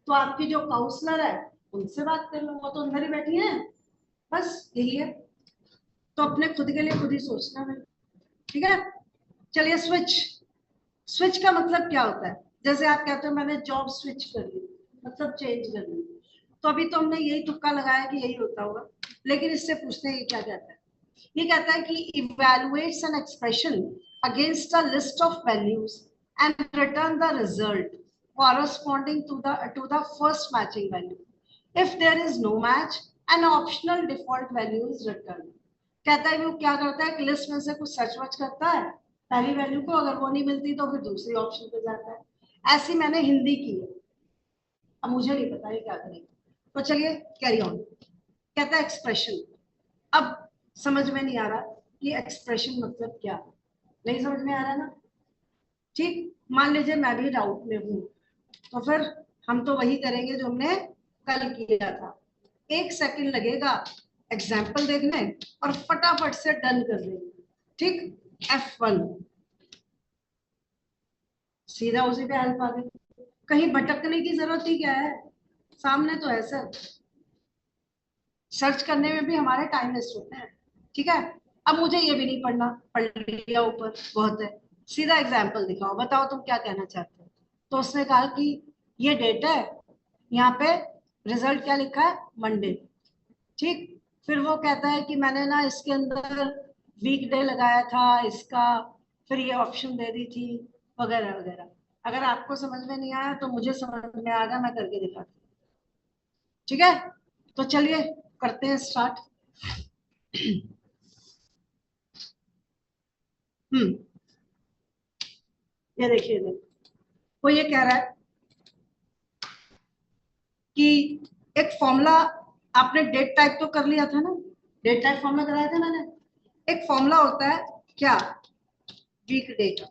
तो आपकी जो काउंसलर है उनसे बात कर लो, वो तो अंदर ही बैठी है। बस यही है, तो अपने खुद के लिए खुद ही सोचना है। ठीक है, चलिए स्विच। स्विच का मतलब क्या होता है? जैसे आप कहते हो मैंने जॉब स्विच कर ली, मतलब चेंज कर ली, तो अभी तो हमने यही तुक्का लगाया कि यही होता होगा, लेकिन इससे पूछते हैं ये क्या कहता है। ये कहता है कि evaluates an expression against a list of values and return the result corresponding to the first matching value. If there is no match, an optional default value is returned. कहता है वो क्या करता है, लिस्ट में से कुछ सर्च वर्च करता है पहली वैल्यू को, अगर वो नहीं मिलती तो फिर दूसरी ऑप्शन पे जाता है। ऐसी मैंने हिंदी की है, अब मुझे नहीं पता ये क्या करेगा, तो चलिए कैरी ऑन। कहता है एक्सप्रेशन। अब समझ में नहीं आ रहा कि एक्सप्रेशन मतलब क्या, नहीं समझ में आ रहा ना? ठीक, मान लीजिए मैं भी डाउट में हूँ, तो फिर हम तो वही करेंगे जो हमने कल किया था। 1 सेकंड लगेगा एग्जाम्पल देखने और फटाफट से डन कर देंगे। ठीक, F1 सीधा उसी पे हेल्प आ गई, कहीं भटकने की जरूरत ही क्या है, सामने तो है सर। सर्च करने में भी हमारे टाइम वेस्ट होते हैं। ठीक है, अब मुझे ये भी नहीं पढ़ना, पढ़ लिया ऊपर बहुत है, सीधा एग्जाम्पल दिखाओ, बताओ तुम क्या कहना चाहते हो। तो उसने कहा कि ये डेट है, यहाँ पे रिजल्ट क्या लिखा है, मंडे। ठीक, फिर वो कहता है कि मैंने ना इसके अंदर वीकडे लगाया था इसका, फिर ये ऑप्शन दे दी थी, वगैरह वगैरह। अगर आपको समझ में नहीं आया तो मुझे समझ में आ गया, मैं करके दिखाती हूँ। ठीक है, तो चलिए करते हैं स्टार्ट। हम्म, ये देखिए, वो ये कह रहा है कि एक फॉर्मूला, आपने डेट टाइप तो कर लिया था ना, डेट टाइप फॉर्मूला कराया था मैंने। एक फॉर्मूला होता है क्या, वीक डे का।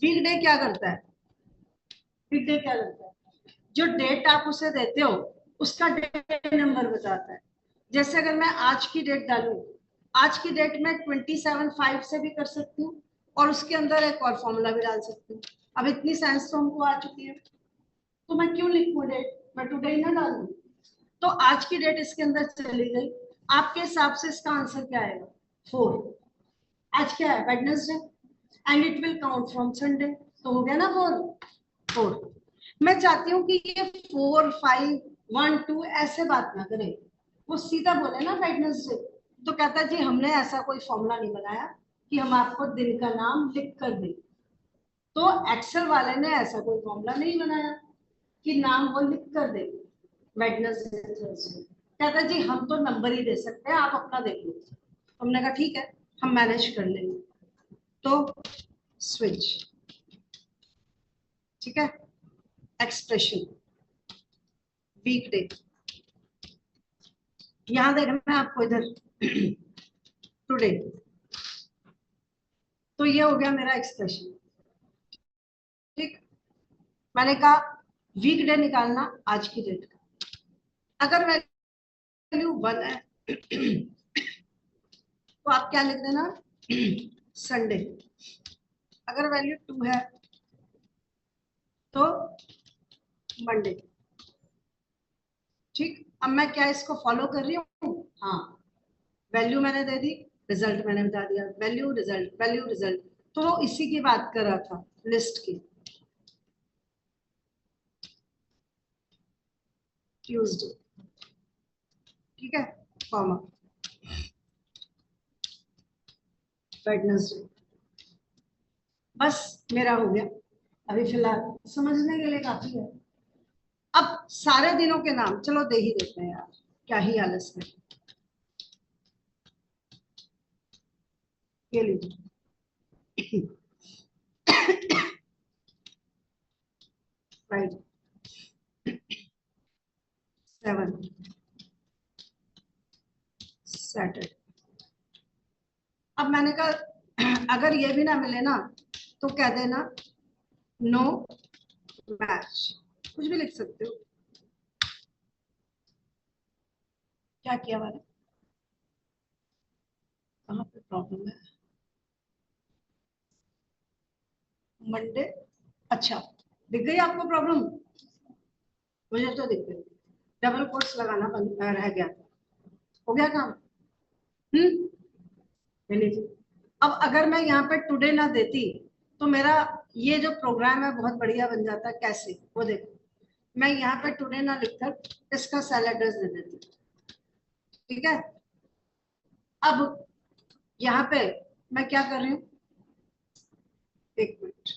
वीक डे क्या करता है, वीक डे क्या करता है, जो डेट आप उसे देते हो उसका डे नंबर बताता है। जैसे अगर मैं आज की डेट डालूं, आज की डेट में 27/5 से भी कर सकती हूँ और उसके अंदर एक और फॉर्मूला भी डाल सकती हूँ। अब इतनी साइंस तो हमको आ चुकी है, तो मैं क्यों लिखूं डेट, मैं टुडे ही ना डाल दूं। तो आज की डेट इसके अंदर चली गई, आपके हिसाब से इसका आंसर क्या आएगा, 4। आज क्या है, Wednesday, and it will count from Sunday, तो हो गया ना 4। मैं चाहती हूँ कि ये 4, 5, 1, 2 ऐसे बात ना करे, वो सीधा बोले ना वेडनेसडे। तो कहता है जी हमने ऐसा कोई फॉर्मूला नहीं बनाया कि हम आपको दिन का नाम लिख कर दें। तो एक्सेल वाले ने ऐसा कोई फॉर्मूला नहीं बनाया कि नाम वो लिख कर देंगे वेडनेसडे थर्सडे। कहता है जी हम तो नंबर ही दे सकते हैं, आप अपना देख लो। हमने कहा ठीक है, हम मैनेज कर लेंगे। तो स्विच, ठीक है, एक्सप्रेशन, वीकडे, यहां देखना है आपको इधर टुडे, तो ये हो गया मेरा एक्सप्रेशन। ठीक, मैंने कहा वीकडे निकालना आज की डेट का, अगर वैल्यू 1 है तो आप क्या लिख देना, संडे। अगर वैल्यू 2 है तो मंडे। ठीक, अब मैं क्या इसको फॉलो कर रही हूँ, हाँ, वैल्यू मैंने दे दी, रिजल्ट मैंने बता दिया, वैल्यू रिजल्ट, वैल्यू रिजल्ट। तो वो इसी की बात कर रहा था, लिस्ट की। ट्यूसडे, ठीक है, कॉमा, वेडनेसडे। बस मेरा हो गया, अभी फिलहाल समझने के लिए काफी है। अब सारे दिनों के नाम चलो दे ही देते हैं यार, क्या ही आलस है। ये लीजिए राइट, 7 सैटरडे। अब मैंने कहा अगर ये भी ना मिले ना तो कह देना नो मैच, कुछ भी लिख सकते हो। क्या किया मैंने, कहाँ पे प्रॉब्लम है, मंडे, अच्छा दिख गई आपको प्रॉब्लम, मुझे तो दिख गई, डबल कोट्स लगाना बंद रह गया, हो गया काम। चलिए जी। अब अगर मैं यहाँ पे टुडे ना देती तो मेरा ये जो प्रोग्राम है बहुत बढ़िया बन जाता, कैसे वो देखो, मैं यहाँ पे टुडे ना लिखकर इसका सेल एड्रेस दे देती, ठीक है। अब यहाँ पे मैं क्या कर रही हूँ, एक मिनट,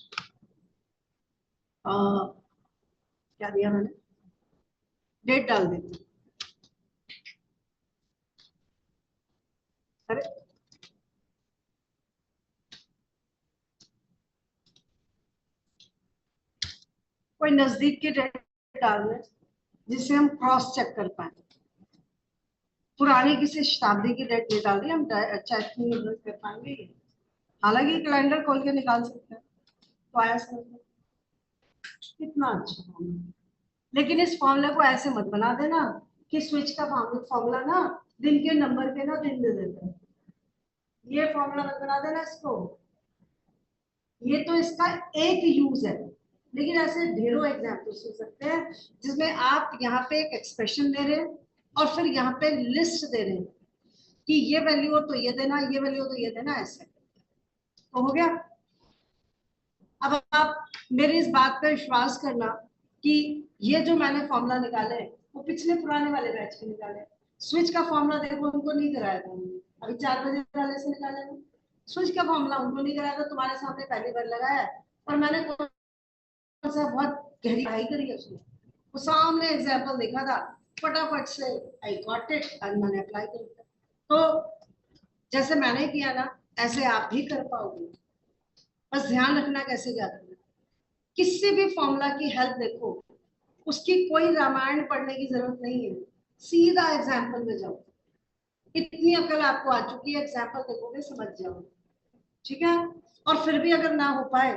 क्या दिया मैंने, डेट डाल देती, अरे कोई नजदीक की डेट डाल दें जिससे हम क्रॉस चेक कर पाए, पुरानी किसी शताब्दी की डेट नहीं डाल दी, हम चेक नहीं कर पाएंगे, हालांकि कैलेंडर खोल के निकाल सकते हैं, तो आया समझ में, कितना अच्छा फॉर्मूला, लेकिन इस फॉर्मूला को ऐसे मत बना देना कि स्विच का फॉर्मूला ना दिन के नंबर पे ना दिन दे देता है, ये फॉर्मूला मत बना देना इसको, ये तो इसका एक यूज है, लेकिन ऐसे ढेरों एग्जाम्पल्स हो सकते हैं जिसमें आप यहाँ पे एक एक्सप्रेशन दे रहे हैं और फिर यहाँ पे लिस्ट दे रहे हैं कि ये वैल्यू हो तो ये देना, ये वैल्यू हो तो ये देना, ऐसे तो हो गया। अब आप मेरी इस बात पर विश्वास करना कि ये जो मैंने फॉर्मूला निकाले वो पिछले पुराने वाले बैच के निकाले, स्विच का फॉर्मूला देखो उनको नहीं कराया था हमने, अभी 4 बजे वाले से निकाले, स्विच का फॉर्मूला उनको नहीं कराया था, तुम्हारे सामने पहली बार लगाया, और मैंने कौन सा बहुत गहरी पढ़ाई करी है उसमें, वो सामने एग्जाम्पल देखा था, फटाफट से आई गॉट इट और मैंने अप्लाई कर दिया, तो जैसे मैंने किया ना ऐसे आप भी कर पाओगे, बस ध्यान रखना कैसे क्या करना, किसी भी फॉर्मूला की हेल्प देखो, उसकी कोई रामायण पढ़ने की जरूरत नहीं है, सीधा एग्जाम्पल में जाओ, इतनी अकल आपको आ चुकी है, एग्जाम्पल देखोगे समझ जाओ, ठीक है। और फिर भी अगर ना हो पाए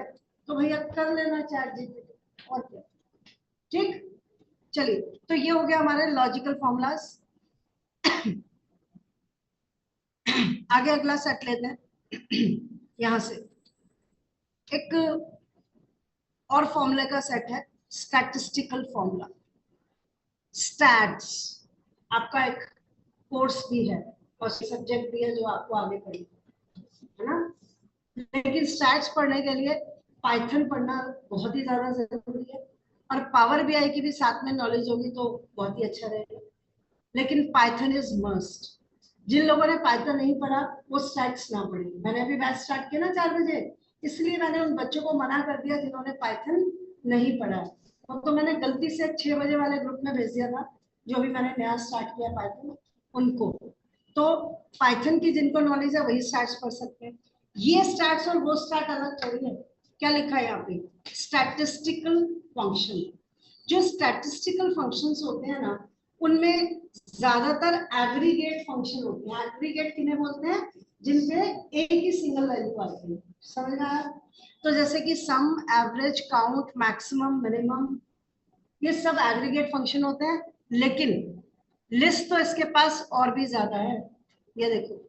तो भैया कर लेना चैट जीपीटी, और क्या, ठीक। चलिए, तो ये हो गया हमारे लॉजिकल फॉर्मूलाज, आगे अगला सेट लेते हैं यहां से, एक और फॉर्मूले का सेट है स्टैटिस्टिकल फॉर्मूला, स्टैट्स आपका एक कोर्स भी है और सब्जेक्ट भी है जो आपको आगे पढ़ेगा, है ना, लेकिन स्टैट्स पढ़ने के लिए पाइथन पढ़ना बहुत ही ज्यादा जरूरी है, और पावर बीआई की भी साथ में नॉलेज होगी तो बहुत ही अच्छा रहेगा, लेकिन पाइथन इज मस्ट, जिन लोगों ने पाइथन नहीं पढ़ा वो स्टैट्स ना पढ़े, मैंने अभी बैच स्टार्ट किया ना 4 बजे, इसलिए मैंने उन बच्चों को मना कर दिया जिन्होंने पाइथन नहीं पढ़ा, तो मैंने गलती से 6 बजे वाले ग्रुप में भेज दिया था, जो भी मैंने नया स्टार्ट किया पाइथन उनको, तो पाइथन की जिनको नॉलेज है वही स्टैट्स पढ़ सकते हैं, ये स्टैट्स और वो स्टैट अलग थोड़ी है, क्या लिखा है यहाँ पे, स्टैटिस्टिकल फंक्शन, जो स्टैटिस्टिकल फंक्शंस होते हैं ना उनमें ज्यादातर एग्रीगेट फंक्शन होते हैं, एग्रीगेट किन्हें बोलते हैं, जिनपे एक ही सिंगल वैल्यू आती है, समझ में आया, तो जैसे कि सम, एवरेज, काउंट, मैक्सिमम, मिनिमम, ये सब एग्रीगेट फंक्शन होते हैं, लेकिन लिस्ट तो इसके पास और भी ज्यादा है, ये देखो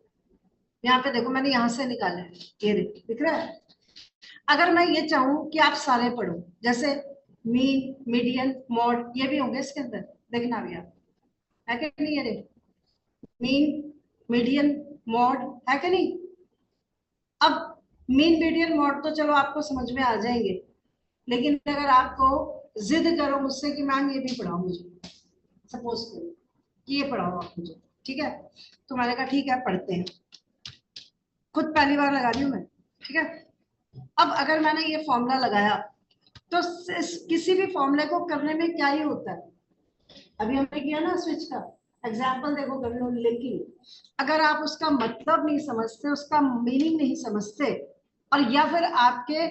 यहाँ पे देखो मैंने यहाँ से निकाला है, ये देखो दिख रहा है, अगर मैं ये चाहूँ कि आप सारे पढ़ो, जैसे मीन, मीडियन, मॉड, ये भी होंगे इसके अंदर, देखना भी आप, है कि नहीं, ये मीन, मीडियन, मॉड, है कि नहीं, अब मीन, मीडियन, मॉड तो चलो आपको समझ में आ जाएंगे, लेकिन अगर आपको जिद करो मुझसे कि मैम ये भी पढ़ाओ मुझे, सपोज करो कि ये पढ़ाओ आप मुझे, ठीक है, तो मैंने कहा ठीक है पढ़ते हैं, खुद पहली बार लगा रही हूँ मैं, ठीक है। अब अगर मैंने ये फॉर्मूला लगाया तो किसी भी फॉर्मूले को करने में क्या ही होता है, अभी हमने किया ना स्विच का एग्जाम्पल देखो कर लो, लेकिन अगर आप उसका मतलब नहीं समझते, उसका मीनिंग नहीं समझते, और या फिर आपके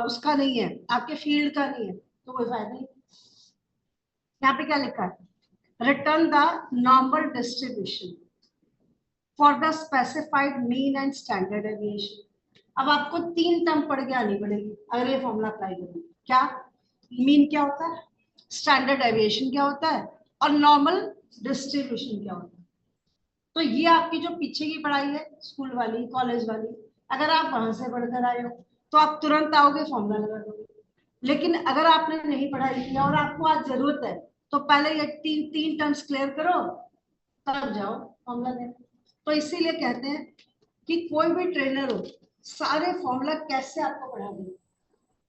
उसका नहीं है, आपके फील्ड का नहीं है, तो कोई फायदा नहीं। यहाँ पे क्या लिखा है, return the normal distribution for the specified mean and standard deviation, अब आपको 3 टर्म पढ़ के आनी पड़ेगी अगर ये फॉर्मूला अप्लाई करेंगे, क्या मीन क्या होता है, स्टैंडर्ड डेविएशन क्या होता है, और नॉर्मल डिस्ट्रीब्यूशन क्या होता है। तो ये आपकी जो पीछे की पढ़ाई है स्कूल वाली कॉलेज वाली, अगर आप वहां से पढ़कर आए हो तो आप तुरंत आओगे फॉर्मूला लगा दोगे। लेकिन अगर आपने नहीं पढ़ाई लिया और आपको आज जरूरत है तो पहले ये तीन तीन टर्म्स क्लियर करो तब जाओ फॉर्मूला देने। तो इसीलिए कहते हैं कि कोई भी ट्रेनर हो सारे फॉर्मूला कैसे आपको पढ़ा दे,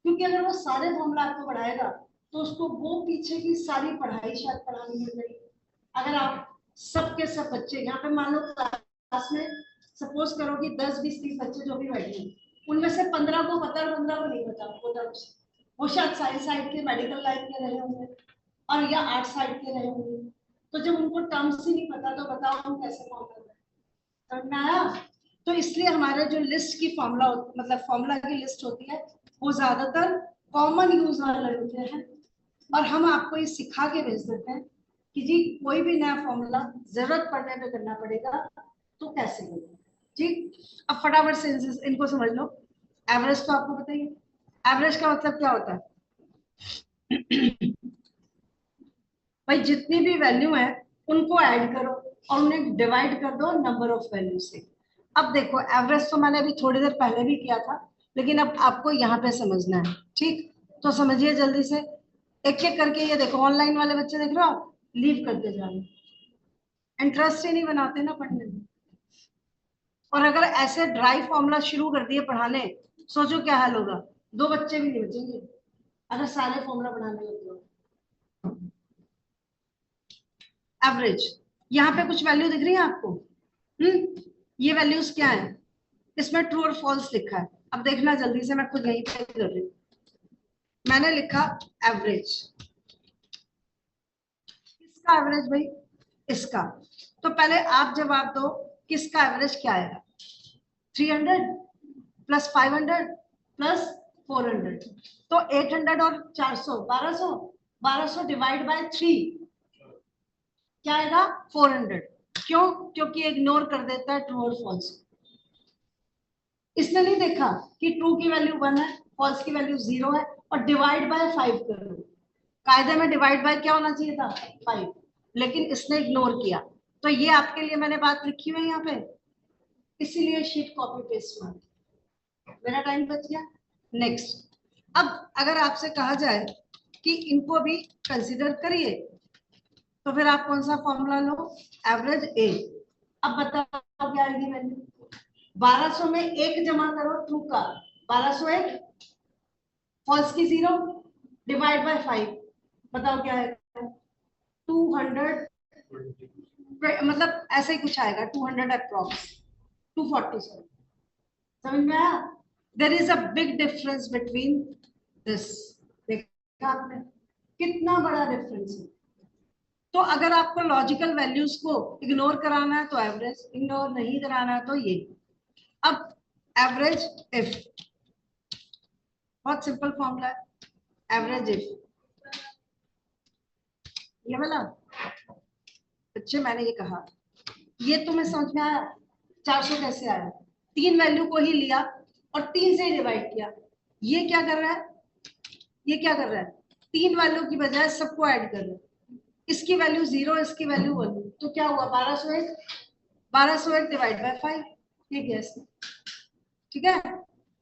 क्योंकि अगर वो सारे फॉर्मूला आपको पढ़ाएगा तो उसको वो पीछे की सारी पढ़ाई शायद पढ़ानी मिल जाएगी। अगर आप सबके सब बच्चे यहाँ पे मान लो क्लास में सपोज करो कि 10 20 30 बच्चे जो भी बैठे हैं उनमें से 15 को पता और 15 को नहीं पता, वो शायद साइंस साइड के मेडिकल लाइन के रहे होंगे और या आर्ट साइड के रहे होंगे। तो जब उनको टर्म्स ही नहीं पता तो बताओ हम कैसे फॉर्म कर रहे हैं, समझ में आया। तो इसलिए हमारे जो लिस्ट की फॉर्मूला मतलब फॉर्मूला की लिस्ट होती है वो ज्यादातर कॉमन यूज वाले होते हैं और हम आपको ये सिखा के भेज देते हैं कि जी कोई भी नया फॉर्मूला जरूरत पड़ने पे करना पड़ेगा तो कैसे होगा। ठीक, अब फटाफट से इनको समझ लो। एवरेज तो आपको बताइए, एवरेज का मतलब क्या होता है भाई जितनी भी वैल्यू है उनको ऐड करो और उन्हें डिवाइड कर दो नंबर ऑफ वैल्यू से। अब देखो एवरेज तो मैंने अभी थोड़ी देर पहले भी किया था लेकिन अब आपको यहाँ पे समझना है। ठीक, तो समझिए जल्दी से एक एक करके। ये देखो ऑनलाइन वाले बच्चे देख रहे हो आप लीव करते जा रहे, इंटरेस्ट ही नहीं बनाते ना पढ़ने में। और अगर ऐसे ड्राई फॉर्मूला शुरू कर दिए पढ़ाने, सोचो क्या हाल होगा, दो बच्चे भी नहीं बचेंगे अगर सारे फॉर्मूला पढ़ाने लग जाओ। एवरेज, यहाँ पे कुछ वैल्यू दिख रही है आपको? ये वैल्यूज क्या है, इसमें ट्रू और फॉल्स लिखा है। अब देखना जल्दी से, मैं खुद यहीं पे कर रही हूँ। मैंने लिखा एवरेज, किसका एवरेज भाई, इसका। तो पहले आप जवाब दो किसका एवरेज क्या आएगा। 300 प्लस 500 प्लस 400, तो 800 और 400 1200, 1200 डिवाइड बाय 3 क्या आएगा 400। क्यों? क्योंकि इग्नोर कर देता है ट्रू और फॉल्स। इसने नहीं देखा कि ट्रू की वैल्यू 1 है फॉल्स की वैल्यू 0 है और डिवाइड बाय 5 कर दो। कायदे में डिवाइड बाय क्या होना चाहिए था 5, लेकिन इसने इग्नोर किया। तो ये आपके लिए मैंने बात लिखी हुई है यहाँ पे, इसीलिए शीट कॉपी पेस्ट मार, मेरा टाइम बच गया। नेक्स्ट, अब अगर आपसे कहा जाए कि इनको भी कंसीडर करिए तो फिर आप कौन सा फॉर्मूला लो, एवरेज ए। अब बताओ क्या आएगी वैल्यू, 1200 में एक जमा करो ट्रू का, 1201 फॉल्स की 0 डिवाइड बाय 5, बताओ क्या है 200, मतलब ऐसे ही कुछ आएगा 200 अप्रॉक्स 240। समझ में आया? There is a big difference between this, देखा आपने कितना बड़ा डिफरेंस है। तो अगर आपको लॉजिकल वैल्यूज को इग्नोर कराना है तो एवरेज, इग्नोर नहीं कराना है तो ये। अब एवरेज इफ, बहुत सिंपल फॉर्मूला है एवरेज इफ, ये वाला बच्चे मैंने ये कहा, ये तुम्हें समझ में आया 400 कैसे आया, तीन वैल्यू को ही लिया और 3 से डिवाइड किया। ये क्या कर रहा है, ये क्या कर रहा है, तीन वैल्यू की बजाय सबको ऐड कर रहा है। इसकी वैल्यू 0, इसकी वैल्यू 1, तो क्या हुआ 1201, 1201 डिवाइड बाय 5, ये गैस। ठीक है,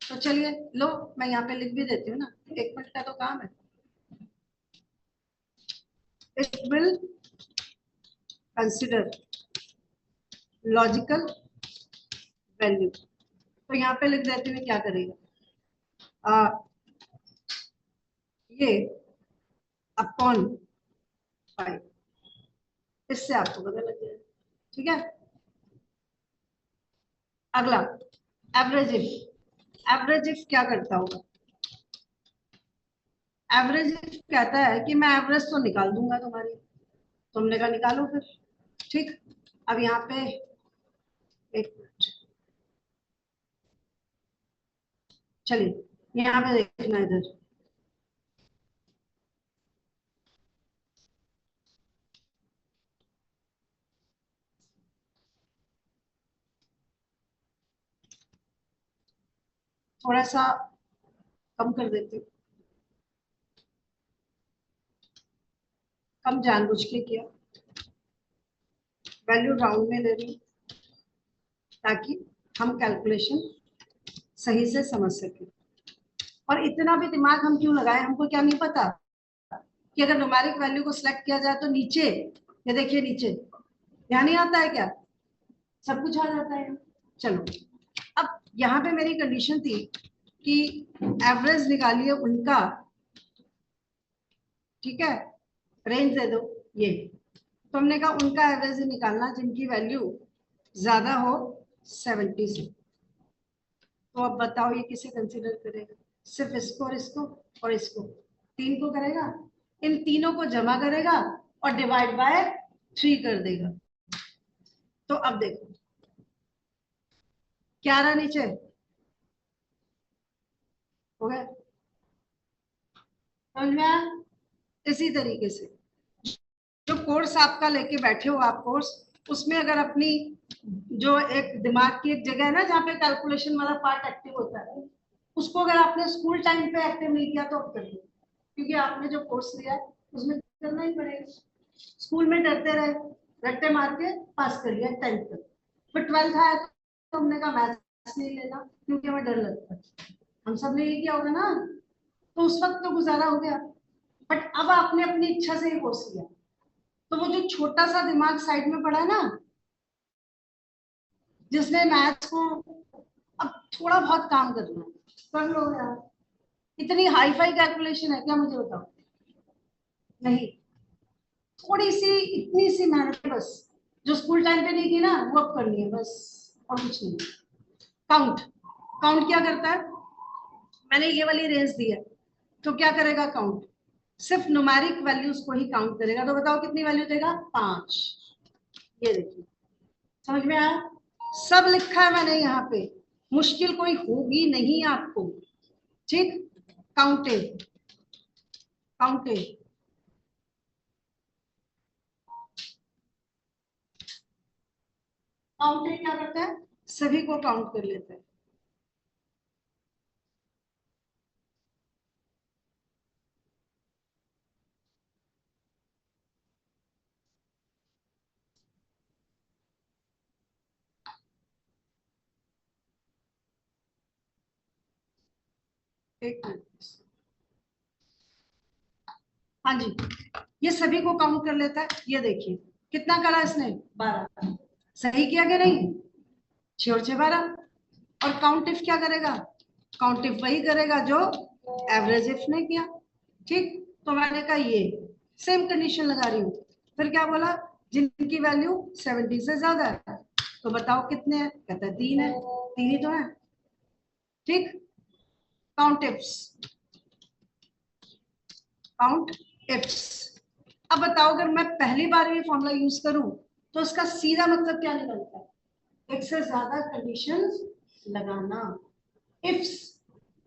तो चलिए लो मैं यहाँ पे लिख भी देती हूँ ना, 1 मिनट का तो काम है। It will consider logical value, तो यहाँ पे लिख देती हूँ क्या करेगा, ये अपॉन 5, इससे आपको पता लग जाएगा। ठीक है, अगला एवरेज इफ, एवरेज इफ क्या करता होगा, एवरेज इफ कहता है कि मैं एवरेज तो निकाल दूंगा तुम्हारी, तुमने कहा निकालो फिर। ठीक, अब यहाँ पे एक मिनट, चलिए यहाँ पे देखना इधर, थोड़ा सा कम कर देती हूँ, कम जानबूझ के किया। वैल्यू राउंड में ले रही हूँ ताकि हम कैलकुलेशन सही से समझ सके। और इतना भी दिमाग हम क्यों लगाए, हमको क्या नहीं पता कि अगर न्यूमेरिक वैल्यू को सिलेक्ट किया जाए तो नीचे, ये देखिए नीचे, ध्यान नहीं आता है क्या, सब कुछ आ जाता है। चलो अब यहाँ पे मेरी कंडीशन थी कि एवरेज निकालिए उनका, ठीक है, रेंज दे दो ये, तो हमने कहा उनका एवरेज ही निकालना जिनकी वैल्यू ज्यादा हो 70 से। तो अब बताओ ये किसे कंसीडर करेगा, सिर्फ इसको और इसको, तीन को करेगा, इन तीनों को जमा करेगा और डिवाइड बाय 3 कर देगा। तो अब देखो क्या रहा नीचे, हो गया, समझ में आया। इसी तरीके से जो कोर्स आपका लेके बैठे हो आप कोर्स, उसमें अगर अपनी जो एक दिमाग की एक जगह है ना जहाँ पे कैलकुलेशन वाला पार्ट एक्टिव होता है, उसको अगर आपने स्कूल टाइम पे एक्टिव नहीं किया तो अब कर लो, क्योंकि आपने जो कोर्स लिया है उसमें करना ही पड़ेगा। स्कूल में डरते रहे, रट्टे मार के पास कर लिया 10th तक, फिर 12th आया तो हमने कहा मैथ्स नहीं लेना क्योंकि हमें डर लगता है, हम सब ने ये किया होगा ना, तो उस वक्त तो गुजारा हो गया। बट अब आपने अपनी इच्छा से ये कोर्स लिया, तो वो जो छोटा सा दिमाग साइड में पड़ा है ना, जिसने मैथ्स को अब थोड़ा बहुत काम करना है, कर लो यार। इतनी हाई फाई कैलकुलेशन है क्या, मुझे बताओ, नहीं, थोड़ी सी इतनी सी मेहनत है बस, जो स्कूल टाइम पे नहीं की ना वो अब करनी है बस, और कुछ नहीं। काउंट, काउंट क्या करता है, मैंने ये वाली रेंज दी है तो क्या करेगा काउंट, सिर्फ न्यूमेरिक वैल्यूज को ही काउंट करेगा। तो बताओ कितनी वैल्यू देगा, 5। ये देखिए समझ में आया, सब लिखा है मैंने यहाँ पे, मुश्किल कोई होगी नहीं आपको, ठीक। काउंटेड, काउंटेड, काउंटेड क्या करता है, सभी को काउंट कर लेता है। एक मिनट, हाँ जी, ये सभी को काउंट कर लेता है। ये देखिए कितना करा इसने, 12, सही किया कि नहीं, 6 और 6 12। और काउंट इफ क्या करेगा, काउंट इफ वही करेगा जो एवरेज इफ ने किया, ठीक। तो मैंने कहा ये सेम कंडीशन लगा रही हूँ, फिर क्या बोला, जिनकी वैल्यू 70 से ज्यादा है, तो बताओ कितने हैं, कहता है 3 है, 3 ही तो है, ठीक। Count ifs, count ifs. अब बताओ अगर मैं पहली बार ये फॉर्मूला यूज करूं तो इसका सीधा मतलब क्या निकलता है, एक से ज्यादा कंडीशंस लगाना। इफ्स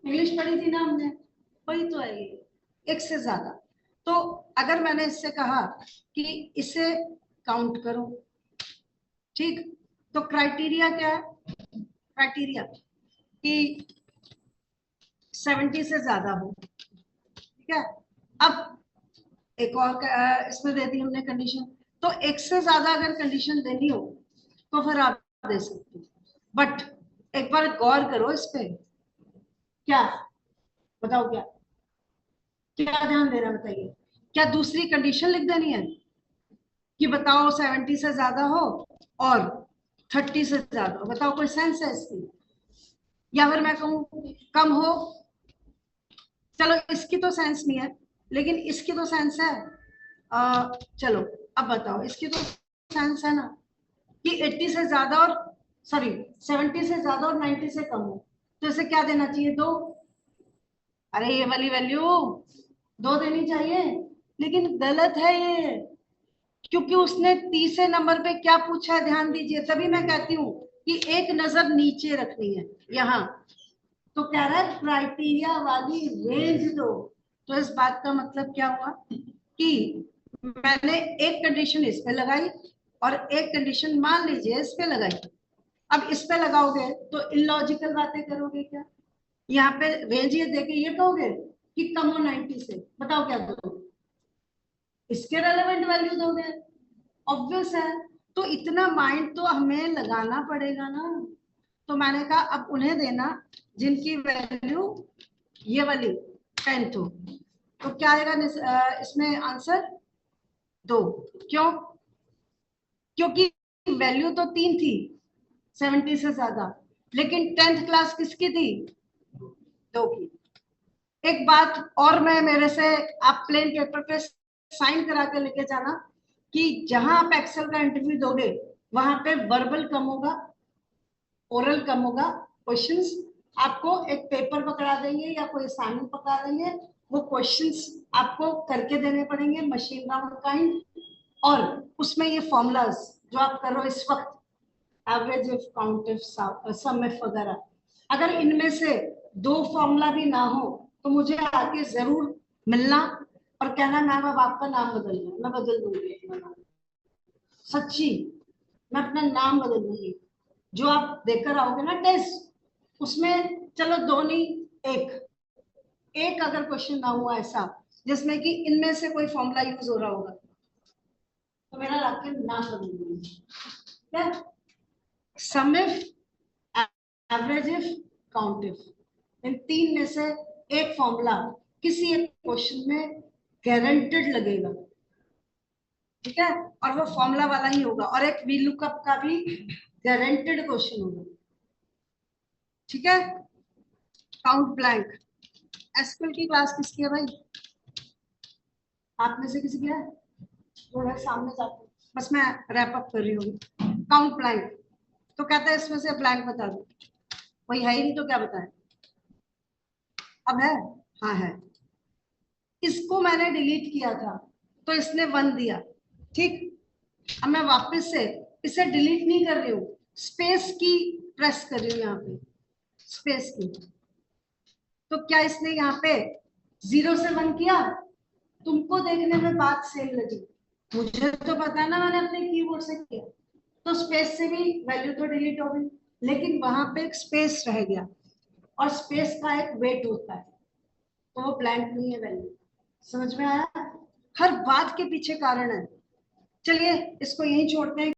इंग्लिश पढ़ी थी ना हमने, वही तो है ये, एक से ज्यादा। तो अगर मैंने इससे कहा कि इसे काउंट करो, ठीक, तो क्राइटेरिया क्या है, क्राइटेरिया कि 70 से ज्यादा हो, ठीक है। अब एक और इसमें दे दी हमने कंडीशन, तो एक से ज्यादा अगर कंडीशन देनी हो तो फिर आप दे सकते हो, बट एक बार गौर करो इस पे, क्या बताओ, क्या क्या ध्यान देना बताइए, क्या दूसरी कंडीशन लिख देनी है कि बताओ 70 से ज्यादा हो और 30 से ज्यादा हो, बताओ कोई सेंस है इसकी, या फिर मैं कहूँ कम हो, चलो इसकी तो सेंस नहीं है लेकिन इसकी तो सेंस है। चलो अब बताओ इसकी तो सेंस है ना कि 80 से ज्यादा और सॉरी 70 से ज्यादा और 90 से कम हो, तो इसे क्या देना चाहिए, 2। अरे ये वाली वैल्यू 2 देनी चाहिए, लेकिन गलत है ये, क्योंकि उसने तीसरे नंबर पे क्या पूछा है ध्यान दीजिए, तभी मैं कहती हूँ कि एक नजर नीचे रखनी है यहाँ। तो कह रहा है क्राइटेरिया वाली रेंज दो, तो इस बात का मतलब क्या हुआ कि मैंने एक कंडीशन इस पे लगाई और एक कंडीशन मान लीजिए इस पे लगाई। अब इस पे लगाओगे तो इलॉजिकल बातें करोगे क्या, यहाँ पे रेंज ये देके ये कहोगे कि कम हो 90 से, बताओ क्या दोगे, इसके रेलेवेंट वैल्यू दोगे, ऑब्वियस है। तो इतना माइंड तो हमें लगाना पड़ेगा ना। तो मैंने कहा अब उन्हें देना जिनकी वैल्यू ये वाली 10 हो। तो क्या आएगा इसमें आंसर 2। क्यों? क्योंकि वैल्यू तो 3 थी 70 से ज्यादा, लेकिन 10th क्लास किसकी थी? 2 की। एक बात और मैं मेरे से आप प्लेन पेपर पे साइन करा के लेके जाना कि जहां आप एक्सेल का इंटरव्यू दोगे वहां पे वर्बल कम होगा, ओरल कम होगा। क्वेश्चंस आपको एक पेपर पकड़ा देंगे या कोई असाइनमेंट पकड़ा देंगे, वो क्वेश्चंस आपको करके देने पड़ेंगे मशीन राउंड काइंड। और उसमें ये फॉर्मूलाज जो आप कर रहे हो इस वक्त, average if, count if, sum if वगैरह, अगर इनमें से 2 फॉर्मूला भी ना हो तो मुझे आके जरूर मिलना और कहना मैम अब आपका नाम बदलना, मैं बदल दूंगी अपना नाम। सच्ची, मैं अपना नाम बदल दूंगी। जो आप देकर आओगे ना टेस्ट, उसमें चलो 2 नहीं, एक अगर क्वेश्चन ना हुआ ऐसा जिसमें कि इनमें से कोई फॉर्मूला यूज हो रहा होगा तो मेरा रख के नाम बदल दूंगी। क्या? Sum if, average if, count if, इन 3 में से एक फॉर्मूला किसी एक क्वेश्चन में गारंटेड लगेगा। ठीक है? और वो फॉर्मूला वाला ही होगा, और एक वी लुकअप का भी गारंटेड क्वेश्चन होगा। ठीक है? काउंट ब्लैंक एसक्यूएल की क्लास किसकी है भाई? आप में से किसी की है? थोड़ा सामने जाते, बस मैं रैप अप कर रही हूँ। काउंट ब्लैंक तो कहता है इसमें से ब्लैंक बता दो, वही है ही नहीं तो क्या बताएं। अब है? हाँ है। इसको मैंने डिलीट किया था तो इसने 1 दिया। ठीक, अब मैं वापस से इसे डिलीट नहीं कर रही हूँ, स्पेस की प्रेस कर रही हूँ यहाँ पे, स्पेस की। तो क्या इसने यहाँ पे 0 से 1 किया? तुमको देखने में बात सेम लगी, मुझे तो पता है ना मैंने अपने कीबोर्ड से किया। तो स्पेस से भी वैल्यू तो डिलीट हो गई, लेकिन वहां पे एक स्पेस रह गया, और स्पेस का एक वेट होता है, तो वो ब्लैंक नहीं है वैल्यू। समझ में आया? हर बात के पीछे कारण है। चलिए इसको यहीं छोड़ते हैं।